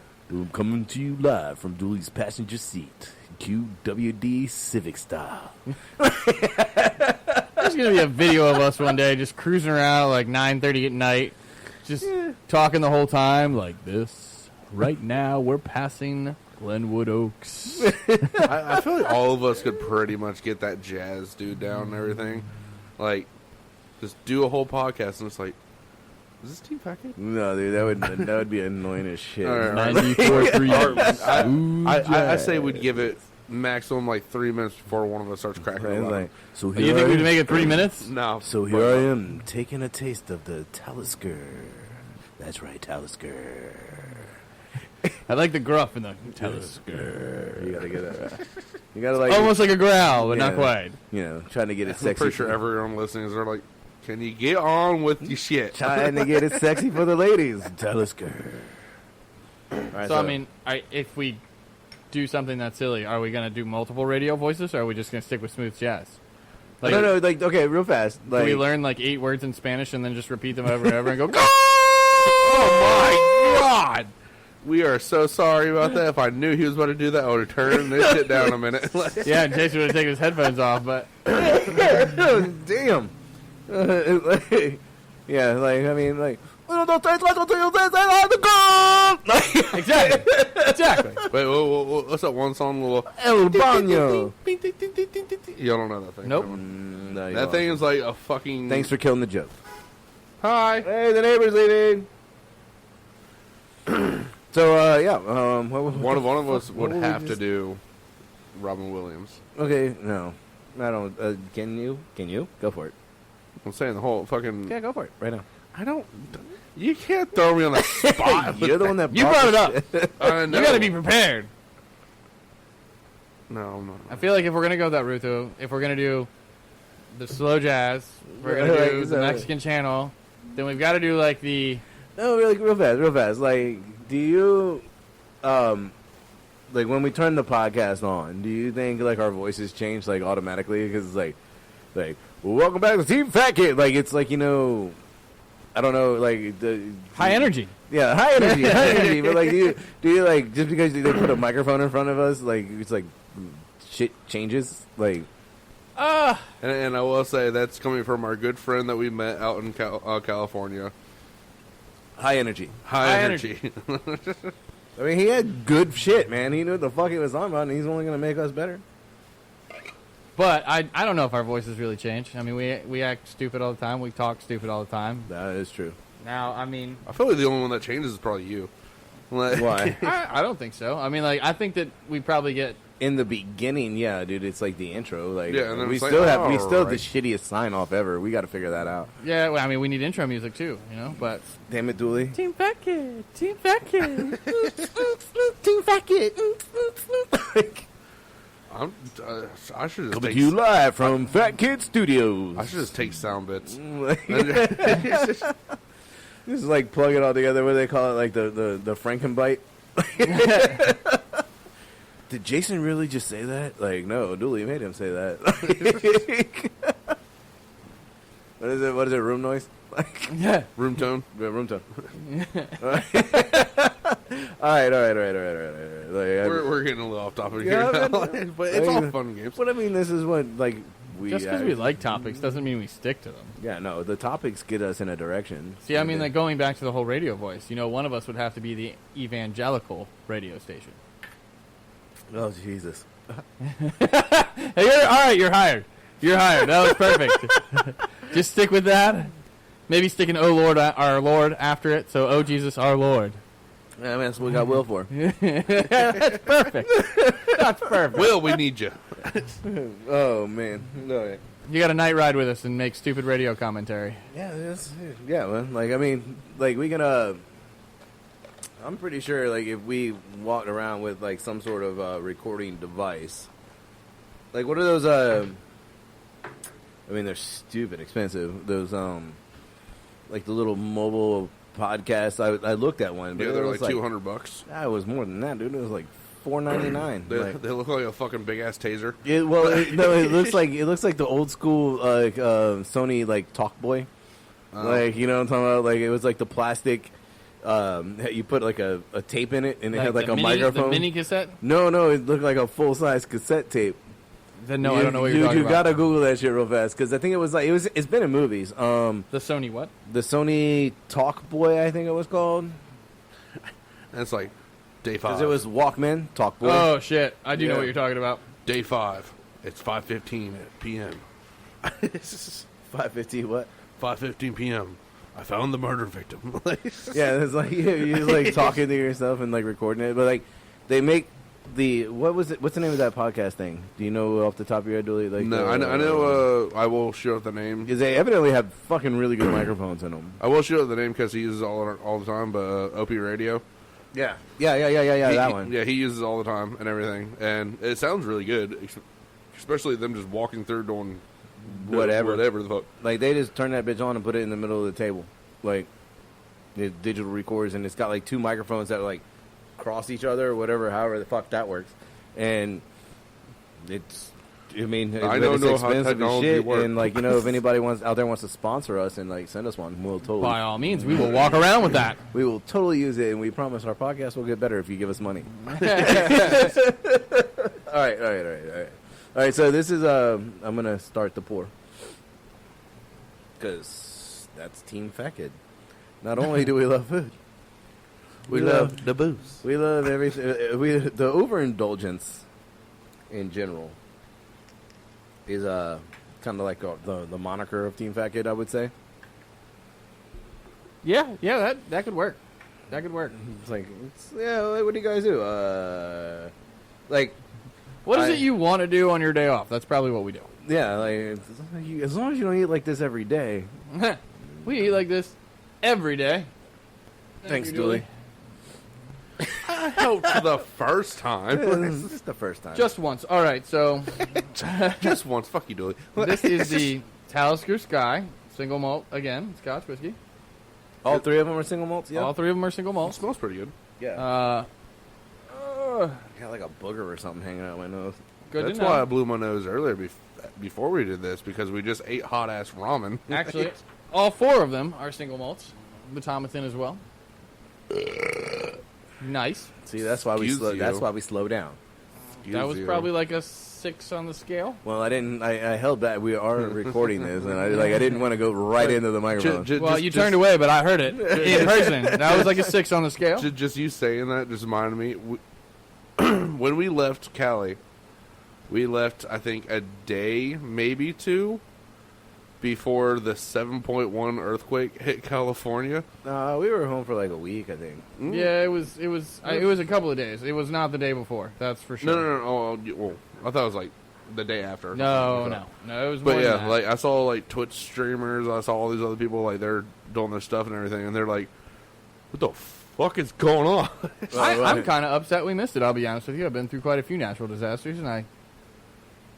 coming to you live from Dooley's passenger seat. QWD Civic style. There's gonna be a video of us one day just cruising around at like 9:30 at night, just talking the whole time like this. Right now, we're passing Glenwood Oaks. I feel like all of us could pretty much get that jazz dude down and everything. Like, just do a whole podcast and it's like, is this Team Packet? No, dude, that would be annoying as shit. All right. 94.3. I say we'd give it maximum like 3 minutes before one of us starts cracking It's up. like, so You here think I we'd am. make it 3 minutes? No. So here I am, taking a taste of the Talisker. That's right, Talisker. I like the gruff in the Talisker. You gotta get it. You gotta like Almost like a growl, but not Yeah. quite. trying to get it I'm sexy. pretty sure everyone listening is like, can you get on with your shit? Trying to get it sexy for the ladies. Talisker. All right, So I mean, if we do something that's silly, are we gonna do multiple radio voices, or are we just gonna stick with smooth jazz? Like, no, like okay, real fast. do Like we learn like 8 words in Spanish and then just repeat them over and over and go? Oh my god! We are so sorry about that. If I knew he was about to do that, I would have turned this shit down a minute. Yeah, in case we would have taken his headphones off, but damn. Yeah, like I mean, like. exactly. Wait, what's that one song? El Baño. Y'all don't know that thing. Nope. No, you That don't. thing is like a fucking. Thanks for killing the joke. Hi. Hey, the neighbor's leaving. So yeah, One of us what would were we have to just- do Robin Williams. Okay, no, I don't. Can you? Go for it? I'm saying the whole fucking. Yeah, go for it right now. I don't. You can't throw me on the spot. You're the one that You brought it the up. shit. I know. You got to be prepared. No, I'm not. I feel like if we're gonna go that route, though, if we're gonna do the slow jazz, we're gonna Right, do the exactly. Mexican channel, then we've got to do like the. No, really, real fast. Like, do you, like when we turn the podcast on, do you think like our voices change like automatically? Because it's like, well, welcome back to Team Fat Kid. Like it's like I don't know, like the High energy. Yeah, high energy. But like, do you like just because they put a microphone in front of us, like it's like shit changes? Like, And I will say that's coming from our good friend that we met out in California. high energy. High energy. I mean, he had good shit, man. He knew what the fuck he was on about, and he's only gonna make us better. But I don't know if our voices really change. I mean, we act stupid all the time. We talk stupid all the time. That is true. Now, I mean, I feel like the only one that changes is probably you. Like, Why? I don't think so. I mean, like, I think that we probably get. In the beginning, yeah, dude, it's like the intro. Like, Yeah, and then we it's like, still have oh, the right. shittiest sign off ever. We got to figure that out. Yeah, well, I mean, we need intro music too, you know. But Damn it, Dooley. Team Fat Kid, Team Fat Kid. Team Fat Kid. I should just Coming take. to you live from Fat Kid Studios. I should just take sound bits. Just like plug it all together. What do they call it? Like the Frankenbite. Did Jason really just say that? Like, no, Dooley made him say that. What is it? What is it? Room noise? Yeah. Room tone. Yeah, room tone. All right. All right. Like, We're getting a little off topic Yeah, here, now. man. But it's all fun and games. But I mean, this is what like we Just because we like topics doesn't mean we stick to them. Yeah, no, the topics get us in a direction. See, I mean, like going back to the whole radio voice. You know, one of us would have to be the evangelical radio station. Oh Jesus! Hey, all right, you're hired. You're hired. That was perfect. Just stick with that. Maybe stick an "Oh Lord, our Lord" after it. So, "Oh Jesus, our Lord." Yeah, man, that's what we got Will for. That's perfect. That's perfect. Will, we need you. Oh man, no. You got a night ride with us and make stupid radio commentary. Yeah, man. Like, I mean, like we can. I'm pretty sure, like, if we walked around with like some sort of recording device, like, what are those? I mean, they're stupid expensive. Those like the little mobile podcasts. I looked at one, but Yeah, it they're was like $200. That was more than that, dude. It was like $4.99. They look like a fucking big ass taser. It looks like the old school Sony like Talkboy. Like, you know what I'm talking about? Like, it was like the plastic. You put like a tape in it, and it had like the a microphone. The mini cassette? No, it looked like a full size cassette tape. Then no, I don't know what you're talking You about. gotta Google that shit real fast because I think it was like it's been in movies. The Sony what? The Sony Talkboy, I think it was called. And it's like day 5. Because it was Walkman Talkboy. Oh shit! I do know Yeah. what you're talking about. Day 5. It's 5:15 p.m. 550 what? 5:15 p.m. I found the murder victim. Yeah, it's like you're like talking to yourself and like recording it, but like they make what's the name of that podcast thing? Do you know off the top of your head, Dooley? Like No, I know. I will show out the name. because they evidently have fucking really good microphones in them. I will show out the name because he uses all the time. But OP Radio. Yeah. That one. Yeah, he uses it all the time and everything, and it sounds really good. Especially them just walking through doing Whatever. the fuck. Like they just turn that bitch on and put it in the middle of the table, like it digital records, and it's got like 2 microphones that like cross each other or whatever, however the fuck that works, and it's. I mean, it's I don't know how expensive as technology shit, works. and like, you know, if anybody wants to sponsor us and like send us one, we'll totally. By all means, we will walk around with that. We will totally use it, and we promise our podcast will get better if you give us money. All right. So this is I'm gonna start the pour because that's Team Fat Kid. Not only do we love food, We love the booze. we love everything. The overindulgence in general is kind of like the moniker of Team Fat Kid, I would say. Yeah, that could work. That could work. It's like, yeah, what do you guys do? Like, What is it you want to do on your day off? That's probably what we do. yeah, like, as long as you don't eat like this every day. We eat like this every day. Thanks, you, Dooley. I helped for the first time. This is the first time. Just once. All right, so Just once. Fuck you, Dooley. this is the Talisker Sky single malt again, Scotch whiskey. all three of them are single malts. Yeah. All three of them are single It malts. smells pretty good. Yeah. Uh, Got like a booger or something hanging out my nose. good That's to know. why I blew my nose earlier before we did this, because we just ate hot ass ramen. Actually, all four of them are single malts. The Thomason as well. Nice. See, that's why we Excuse slow. you. That's why we slow down. That was probably like a 6 on the scale. Well, I didn't. I held back. We are recording this, and I didn't want to go right into the microphone. Well, you turned away, but I heard it in person. That was like a 6 on the scale. Just you saying that just reminded me. When we left Cali, we left, I think, a day, maybe 2, before the 7.1 earthquake hit California. We were home for like a week, I think. Yeah, it was a couple of days. It was not the day before. That's for sure. No. Well, I thought it was like the day after. No. It was more But yeah, than that. like I saw like Twitch streamers. I saw all these other people like they're doing their stuff and everything, and they're like, "What the fuck is going on?" I'm kind of upset we missed it, I'll be honest with you. I've been through quite a few natural disasters, and I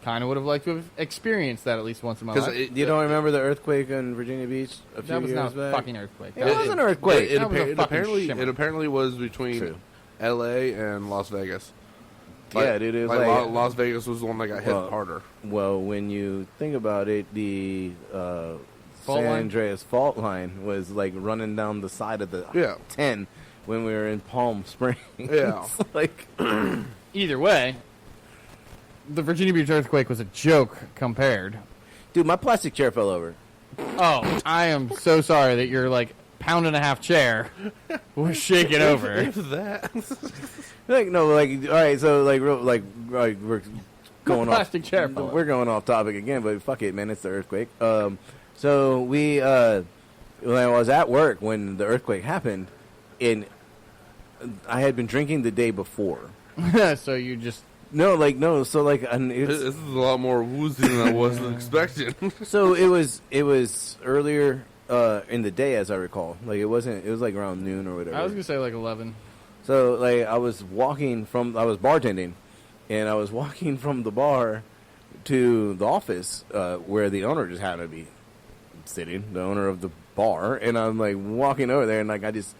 kind of would have liked to have experienced that at least once in my life. You don't remember the earthquake in Virginia Beach a few That was years not a back? fucking earthquake. It was an earthquake. It, That was a it fucking apparently shimmer. it apparently was between True. L.A. and Las Vegas. Yeah, dude, it was like- Las Vegas was the one that got hit Well, harder. Well, when you think about it, the Fault San line? Andreas fault line was like running down the side of the Yeah. 10 when we were in Palm Springs. Yeah. like, Either way, the Virginia Beach earthquake was a joke compared. dude, my plastic chair fell over. Oh, I am so sorry that your like pound-and-a-half chair was shaking over. If that. Like, no, like, all right, so like, we're going off. Plastic chair fell over. We're going off topic again, but fuck it, man, it's the earthquake. So we, when I was at work when the earthquake happened, and I had been drinking the day before. So you just No, so like, This is a lot more woozy than I was expecting. so it was earlier in the day, as I recall. Like it was like around noon or whatever. I was gonna say like 11. So like I was bartending, and I was walking from the bar to the office where the owner just happened to be sitting, the owner of the bar, and I'm like walking over there, and like I just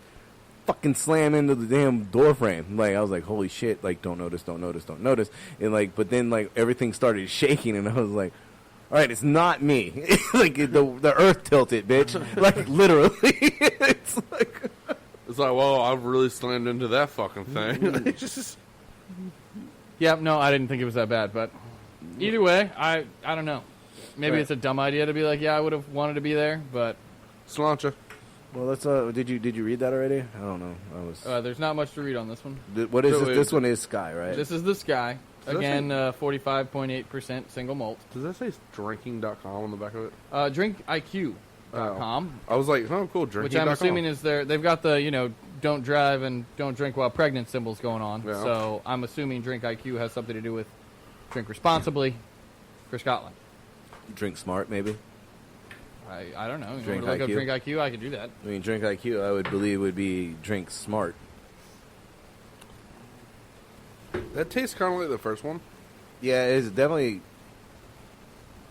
fucking slam into the damn door frame. Like I was like, holy shit! Like don't notice, and like, but then like everything started shaking, and I was like, all right, it's not me. Like the earth tilted, bitch. Like literally, it's like. It's like, well, I've really slammed into that fucking thing. It's just- Yeah, no, I didn't think it was that bad, but either way, I don't know. Maybe Right. it's a dumb idea to be like, yeah, I would have wanted to be there, but Slancha. Well, let's. Did you read that already? I don't know. I was. there's not much to read on this one. What is so this? wait, This one is Sky, right? This is the Sky. Does that Again, 45.8% single malt. Does that say drinking.com on the back of it? DrinkIQ.com, I was like, oh, cool, drinking.com. which I'm assuming is they've got the, don't drive and don't drink while pregnant symbols going on. Yeah. So I'm assuming Drink IQ has something to do with drink responsibly for Scotland. Drink smart, maybe. I don't know. You Drink want to look IQ? up Drink IQ? I could do that. I mean, drink IQ. I would believe would be drink smart. That tastes kind of like the first one. Yeah, it's definitely.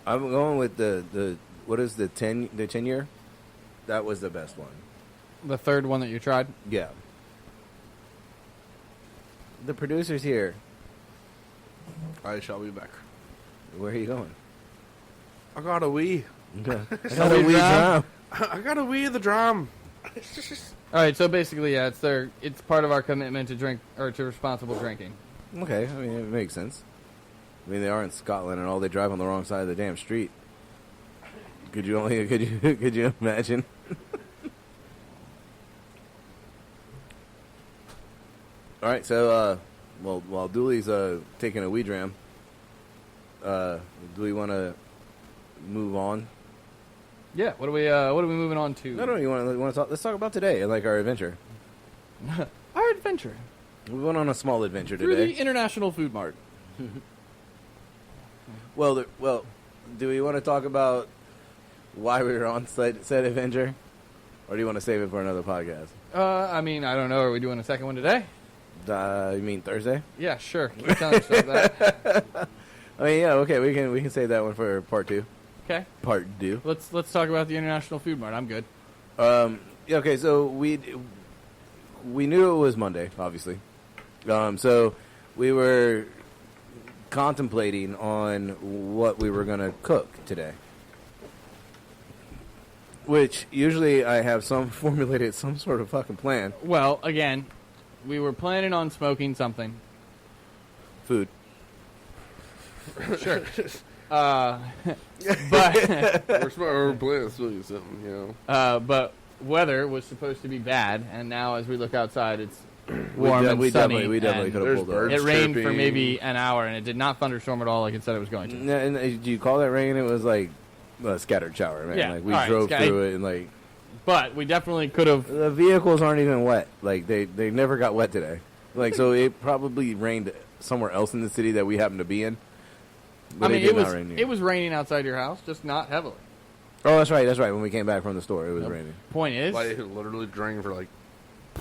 I'm going with the what is the 10 year? That was the best one. The third one that you tried? Yeah. The producer's here. I shall be back. Where are you going? I got a wee. Okay. got a wee drum. I got a wee of the drum. All right, so basically, yeah, it's part of our commitment to drink or to responsible drinking. Okay, I mean it makes sense. I mean they are in Scotland and all they drive on the wrong side of the damn street. Could you imagine? All right, so well, while Dooley's taking a wee dram, do we want to move on? Yeah. What are we moving on to? No, you want to talk? Let's talk about today, like our adventure. Our adventure We went on a small adventure through today. the International Food Mart. Well, do we want to talk about why we were on said adventure? Or do you want to save it for another podcast? I mean, I don't know. Are we doing a second one today? You mean Thursday? Yeah, sure. Keep telling yourself that. I mean, yeah, okay, we can save that one for part 2. Okay. Part 2. Let's talk about the International Food Mart. I'm good. Yeah, okay, so we knew it was Monday, obviously. So we were contemplating on what we were going to cook today. Which, usually I have formulated some sort of fucking plan. Well, again, we were planning on smoking something. Food. Sure. But We're playing something, you know. but weather was supposed to be bad, and now as we look outside, it's warm and we sunny. definitely and could have there's pulled birds. over. It rained for chirping. maybe an hour, and it did not thunderstorm at all like it said it was going to. Do you call that rain? It was like a scattered shower, man. Yeah, Like we all right, drove Sky. through it, and like But we definitely could have. the vehicles aren't even wet. Like they never got wet today. Like so, it probably rained somewhere else in the city that we happen to be in. But I mean, did it not was rain here. it was raining outside your house, just not heavily. Oh, that's right. That's right. When we came back from the store, it was raining. Point is, Like, it literally drained for like.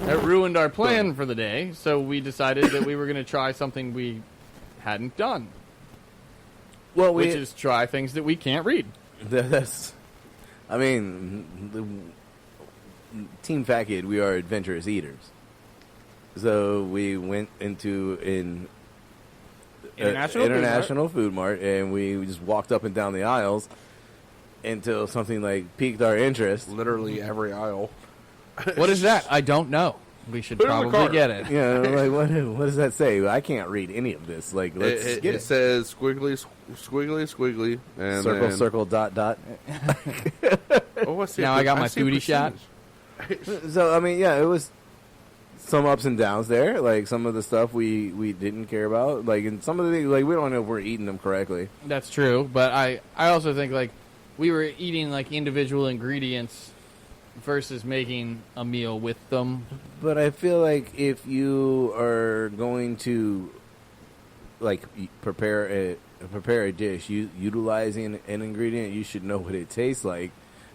it ruined our plan for the day, so we decided that we were going to try something we hadn't done, Well, which is try things that we can't read. that's. I mean, Team Fat Kid, we are adventurous eaters. So we went into International Food Mart, and we just walked up and down the aisles until something like piqued our interest. Literally every aisle. What is that? I don't know. We should Put it in the probably cart. get it. You know, like what does that say? I can't read any of this. Like, let's It get it. says squiggly, squiggly, and Circle, then, circle, dot, dot. Oh, I see Now it. I got my see foodie shot. percentage. So I mean, yeah, it was some ups and downs there. Like some of the stuff we didn't care about. Like and some of the things, like we don't know if we're eating them correctly. That's true, but I also think like we were eating like individual ingredients versus making a meal with them. But I feel like if you are going to like prepare a dish, utilizing an ingredient, you should know what it tastes like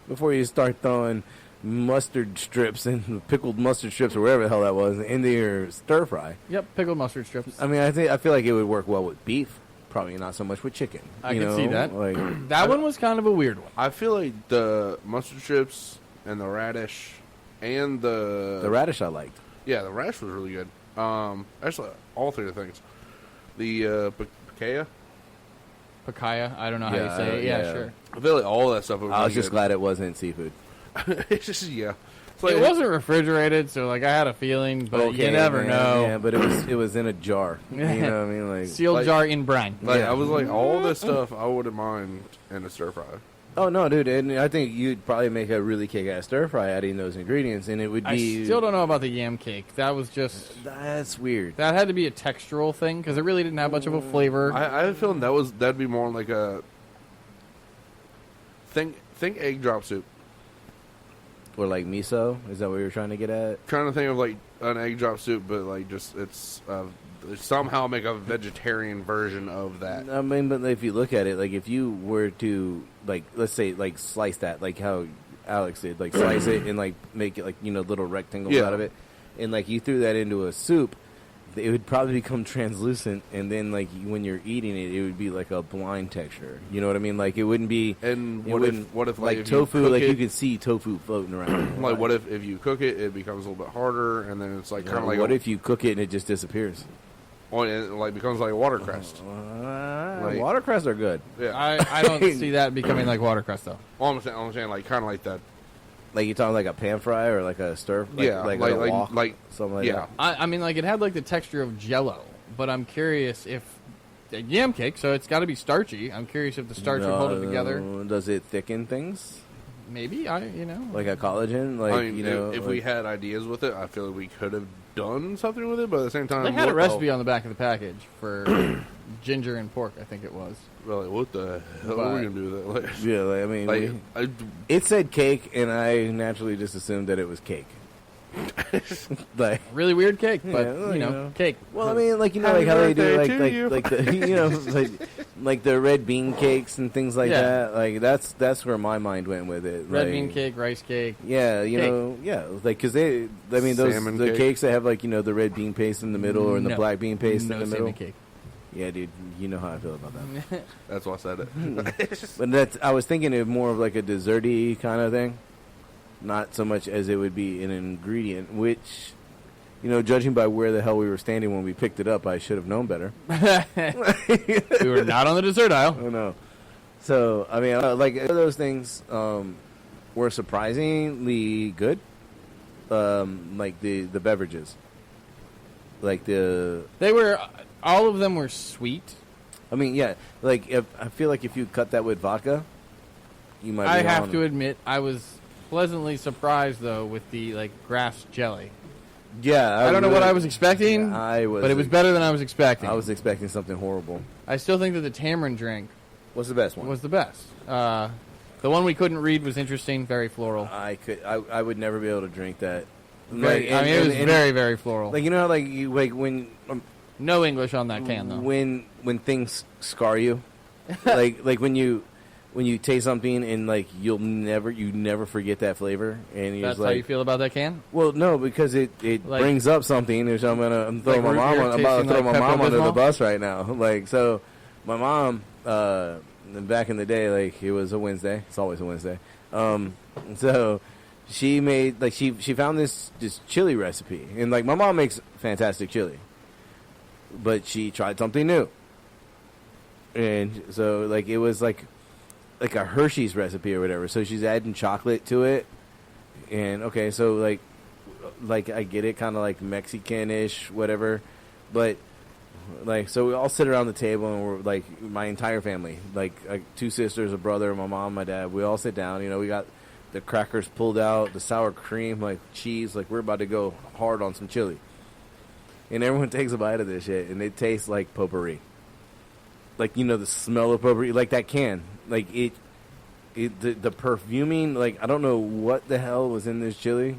before you start throwing mustard strips and pickled mustard strips or whatever the hell that was into your stir fry. Yep, pickled mustard strips. I mean, I feel like it would work well with beef. Probably not so much with chicken. I can see that. Like, That one was kind of a weird one. I feel like the mustard strips and the radish and the radish I liked. yeah, the radish was really good. Actually, all three of the things. The piquea. Pakaya, I don't know how you Yeah, say it. Yeah, yeah. sure. I feel like all that stuff was. I was really just good. glad it wasn't seafood. It's just It's like, It wasn't refrigerated, so like I had a feeling, but you never man, know. Yeah, but it was in a jar. You know what I mean? Like, Sealed Like- jar in brine. Like Yeah. I was like all this stuff I wouldn't mind in a stir fry. oh no, dude! And I think you'd probably make a really kick-ass stir fry adding those ingredients, and it would I be. still don't know about the yam cake. That was just That's weird. that had to be a textural thing because it really didn't have much of a flavor. I have a feeling that'd be more like a think egg drop soup. Or like miso? Is that what you're trying to get at? Trying to think of like an egg drop soup, but like just it's somehow make a vegetarian version of that. I mean, but if you look at it, like if you were to like, let's say, like slice that, like how Alex did, like slice it and like make it like little rectangles Yeah. out of it, and like you threw that into a soup, it would probably become translucent, and then like when you're eating it, it would be like a blind texture. You know what I mean? Like it wouldn't be. And it what wouldn't- if like if you tofu? cook Like it, you could see tofu floating around. like what if you cook it, it becomes a little bit harder, and then it's like kind of like what if you cook it and it just disappears? it like becomes like watercress. Like- Watercress are good. Yeah, I don't see that becoming like watercress though. I'm saying like kind of like that. Like you talking like a pan fry or like a stir? Like, Yeah, like like- a like- wok, like- something like yeah. that. I mean, like it had like the texture of Jello, but I'm curious if a yam cake, so it's got to be starchy. I'm curious if the starch would hold it together. Does it thicken things Maybe like a collagen? Like I mean, if like, we had ideas with it, I feel like we could have done something with it. But at the same time, they had a what recipe the- on the back of the package for ginger and pork. I think it was. Really, what the hell are we gonna do with it? Like, yeah, like, I mean, like, it said cake, and I naturally just assumed that it was cake. Like, Really weird cake, but Yeah, you know, cake. well, I mean, like, you know, Happy like how they do, birthday to you. like the, you know, like the red bean cakes and things like Yeah. that. Like that's where my mind went with it. Red like, bean cake, rice cake. Yeah, you Cake. know, yeah, like because I mean, those Salmon the cake. cakes that have like you know the red bean paste in the middle or in the No. black bean paste No in the middle. salmon cake. Yeah, dude, you know how I feel about that. That's why I said it. But that's I was thinking of more of like a desserty kind of thing, not so much as it would be an ingredient. Which, you know, judging by where the hell we were standing when we picked it up, I should have known better. We were not on the dessert aisle. I know. So I mean, like those things were surprisingly good. Like the beverages, like the. They were, all of them were sweet. I mean, yeah. Like I feel like if you cut that with vodka, you might. I be have on. to admit, I was pleasantly surprised though with the like grass jelly. Yeah, I don't know what really- I was expecting, Yeah, I was, but it was better than I was expecting. I was expecting something horrible. I still think that the tamarind drink What's the best one? was the best. The one we couldn't read was interesting, very floral. I would never be able to drink that. Very, Like, it was and- very, very floral. like you know how like you like when No English on that can though. when things scar you, like when you taste something and like you never forget that flavor and you're That's just how like you feel about that can? well no because it Like- brings up something which I'm throwing Like my mom you're on, I'm about to tasting throw like my mom under the Pepto-Bismol? bus right now like so my mom back in the day like it was a Wednesday, it's always a Wednesday, so she made like she found this chili recipe and like my mom makes fantastic chili but she tried something new and so like it was like a Hershey's recipe or whatever. So she's adding chocolate to it, and okay, so like I get it, kind of like Mexican-ish, whatever. But like, so we all sit around the table, and we're like my entire family, like 2 sisters, a brother, my mom, my dad. We all sit down. You know, we got the crackers pulled out, the sour cream, like cheese, like we're about to go hard on some chili. And everyone takes a bite of this shit, and it tastes like potpourri. Like, you know, the smell of potpourri, like that can. Like, the perfuming, like, I don't know what the hell was in this chili,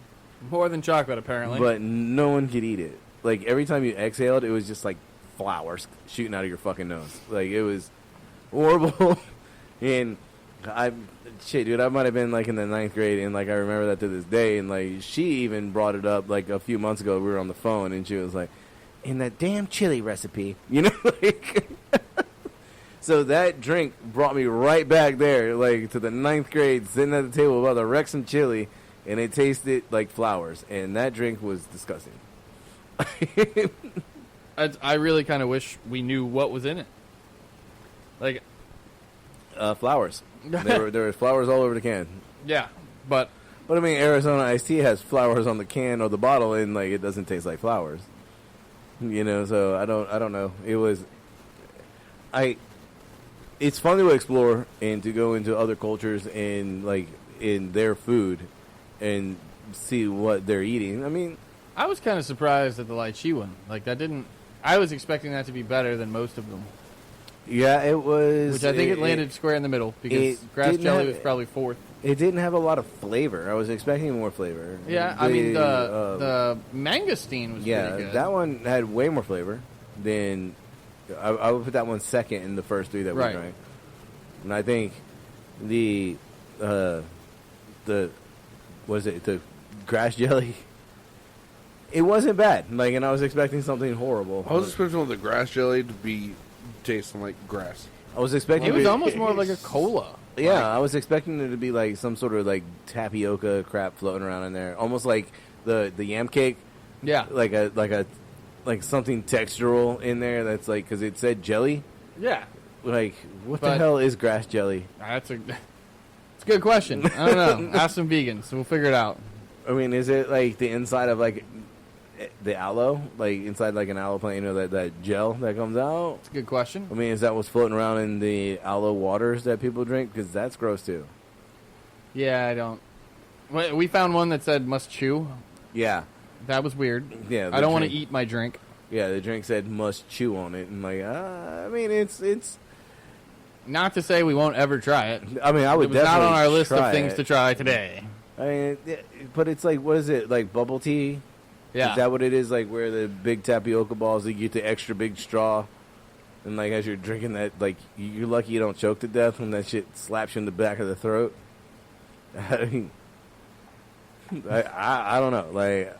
More than chocolate, apparently. but no one could eat it. Like, every time you exhaled, it was just like flowers shooting out of your fucking nose. Like, it was horrible. And shit, dude, I might have been, like, in the 9th grade, and, like, I remember that to this day. And, like, she even brought it up, like, a few months ago. We were on the phone, and she was like, in that damn chili recipe. You know, like... So that drink brought me right back there, like, to the 9th grade, sitting at the table about to wreck some chili, and it tasted like flowers. And that drink was disgusting. I really kind of wish we knew what was in it. Like, Flowers. There were flowers all over the can. yeah, but But I mean, Arizona iced tea has flowers on the can or the bottle, and like it doesn't taste like flowers. You know, so I don't know. It was, it's fun to explore and to go into other cultures and like in their food and see what they're eating. I mean, I was kind of surprised at the lychee one. Like, that didn't... I was expecting that to be better than most of them. yeah, it was. Which I think it landed square in the middle, because it grass didn't jelly have- was probably 4th. It didn't have a lot of flavor. I was expecting more flavor. Yeah, I mean, the mangosteen was yeah, pretty good. that one had way more flavor than I would put that one second in the first 3 that Right. we drank. And I think the grass jelly, it wasn't bad. Like, and I was expecting something horrible. I was expecting the grass jelly to be tasting like grass. I was expecting It was almost more like a cola. Yeah, I was expecting it to be like some sort of like tapioca crap floating around in there, almost like the yam cake, Yeah. like something textural in there. That's like because it said jelly. Yeah. Like, what the But- hell is grass jelly? It's a good question. I don't know. Ask some vegans. We'll figure it out. I mean, is it like the inside of like the aloe, like inside like an aloe plant? You know that gel that comes out. It's a good question. I mean, is that what's floating around in the aloe waters that people drink? Because that's gross too. Yeah, I don't. We found one that said must chew. Yeah, That was weird. yeah. I don't want to drink- eat my drink. Yeah, the drink said must chew on it, and like, I mean, it's. Not to say we won't ever try it. I mean, I would It was not definitely on our list of try things it. to try today. I mean, but it's like, what is it, like bubble tea? Yeah. Is that what it is? Like where the big tapioca balls, you get the extra big straw, and like as you're drinking that, like you're lucky you don't choke to death when that shit slaps you in the back of the throat. I mean, I don't know. Like,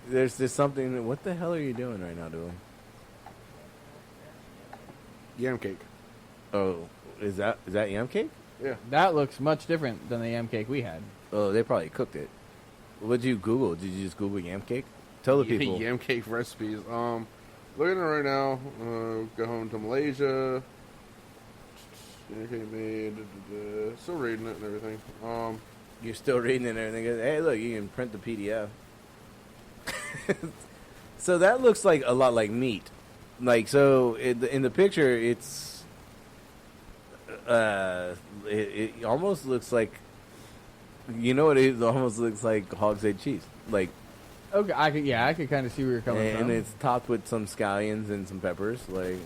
there's something. What the hell are you doing right now, Dooley? Yam cake. Oh, is that yam cake? Yeah. That looks much different than the yam cake we had. Oh, they probably cooked it. What'd you Google? Did you just Google yam cake? Tell the people. Yam cake recipes. Looking at it right now. Go home to Malaysia. Yam cake made. Still reading it and everything. You're still reading it and everything. Hey, look, you can print the PDF. So that looks like a lot like meat. Like, so in the picture, it's it almost looks like, you know what it almost looks like, hog's head cheese. Like, Okay, I could kind of see where you're coming from. and it's topped with some scallions and some peppers. Like,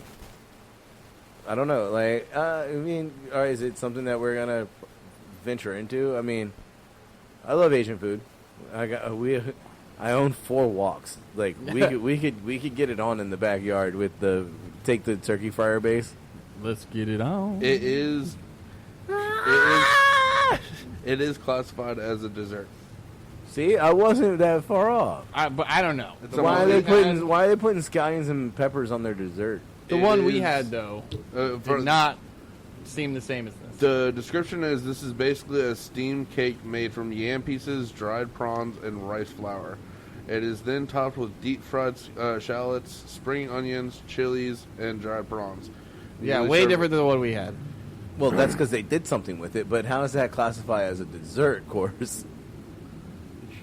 I don't know. Like, I mean, or is it something that we're gonna venture into? I mean, I love Asian food. I own 4 woks. Like, we could get it on in the backyard with take the turkey fryer base. Let's get it on. It is classified as a dessert. See, I wasn't that far off. But I don't know. It's Why are a- they putting scallions and peppers on their dessert? The It one we is- had, though, for did not seem the same as this. The description is this is basically a steamed cake made from yam pieces, dried prawns, and rice flour. It is then topped with deep fried shallots, spring onions, chilies, and dried prawns. Yeah, Usually way served- different than the one we had. Well, that's because they did something with it. But how does that classify as a dessert course?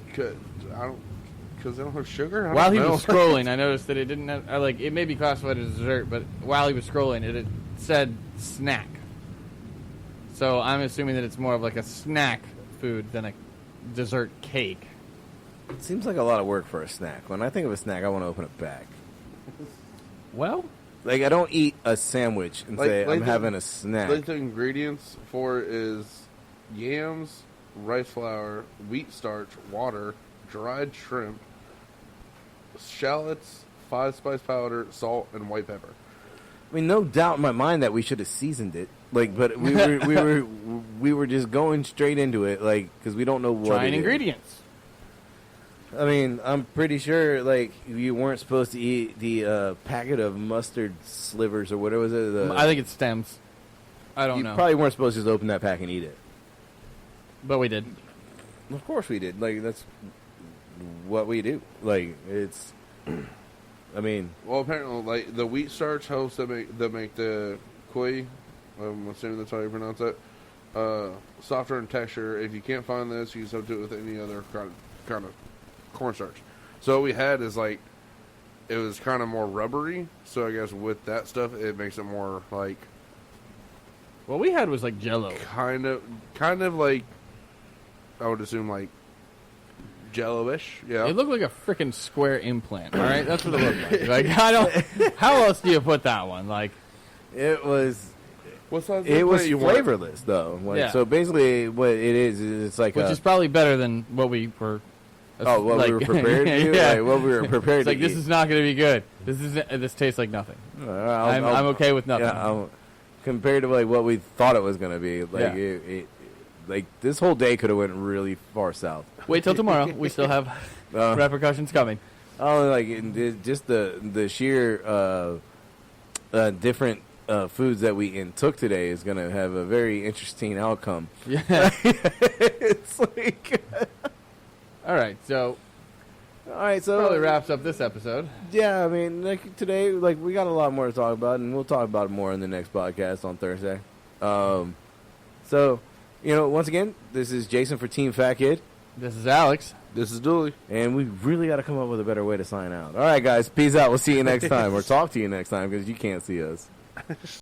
Because they don't have sugar. I While don't he know. was scrolling, I noticed that it didn't have, it may be classified as dessert, but while he was scrolling, it said snack. So I'm assuming that it's more of like a snack food than a dessert cake. It seems like a lot of work for a snack. When I think of a snack, I want to open a bag. Well, Like, I don't eat a sandwich and say I'm having a snack. Like the ingredients for it is yams, rice flour, wheat starch, water, dried shrimp, shallots, 5-spice powder, salt, and white pepper. I mean, no doubt in my mind that we should have seasoned it. Like, but we were just going straight into it, like, because we don't know what trying it is. ingredients. I mean, I'm pretty sure, like, you weren't supposed to eat the packet of mustard slivers or whatever was it. I think it's stems. I don't You know. probably weren't supposed to just open that pack and eat it. But we did. Of course we did. Like, that's what we do. Like, it's... I mean... Well, apparently, like the wheat starch helps to make the koi. I'm assuming that's how you pronounce it. Softer in texture. If you can't find this, you can substitute it with any other kind of cornstarch. So what we had is like it was kind of more rubbery. So I guess with that stuff, it makes it more like What we had was like Jell-O. kind of like I would assume like Jello-ish. Yeah. It looked like a freaking square implant. All right, that's what it looked like. Like I don't. How else do you put that one? Like It was... What size It was plate you want? flavorless, though. Like, Yeah. So basically, what it is it's like which is probably better than what we were. what we were prepared to do? Yeah. Like, what we were prepared It's to like this eat. is not going to be good. This tastes like nothing. I'm okay with nothing. Yeah, compared to like what we thought it was going to be. Like, Yeah. like this whole day could have went really far south. Wait till tomorrow. We still have repercussions coming. Oh, like just the sheer different foods that we took today is going to have a very interesting outcome. Yeah. It's like, All right. So all right, so probably wraps up this episode. yeah, I mean, like today, like we got a lot more to talk about, and we'll talk about it more in the next podcast on Thursday. So, once again, this is Jason for Team Fat Kid, This is Alex. This is Dooley. and we really got to come up with a better way to sign out. All right, guys, peace out. We'll see you next time, or talk to you next time because you can't see us.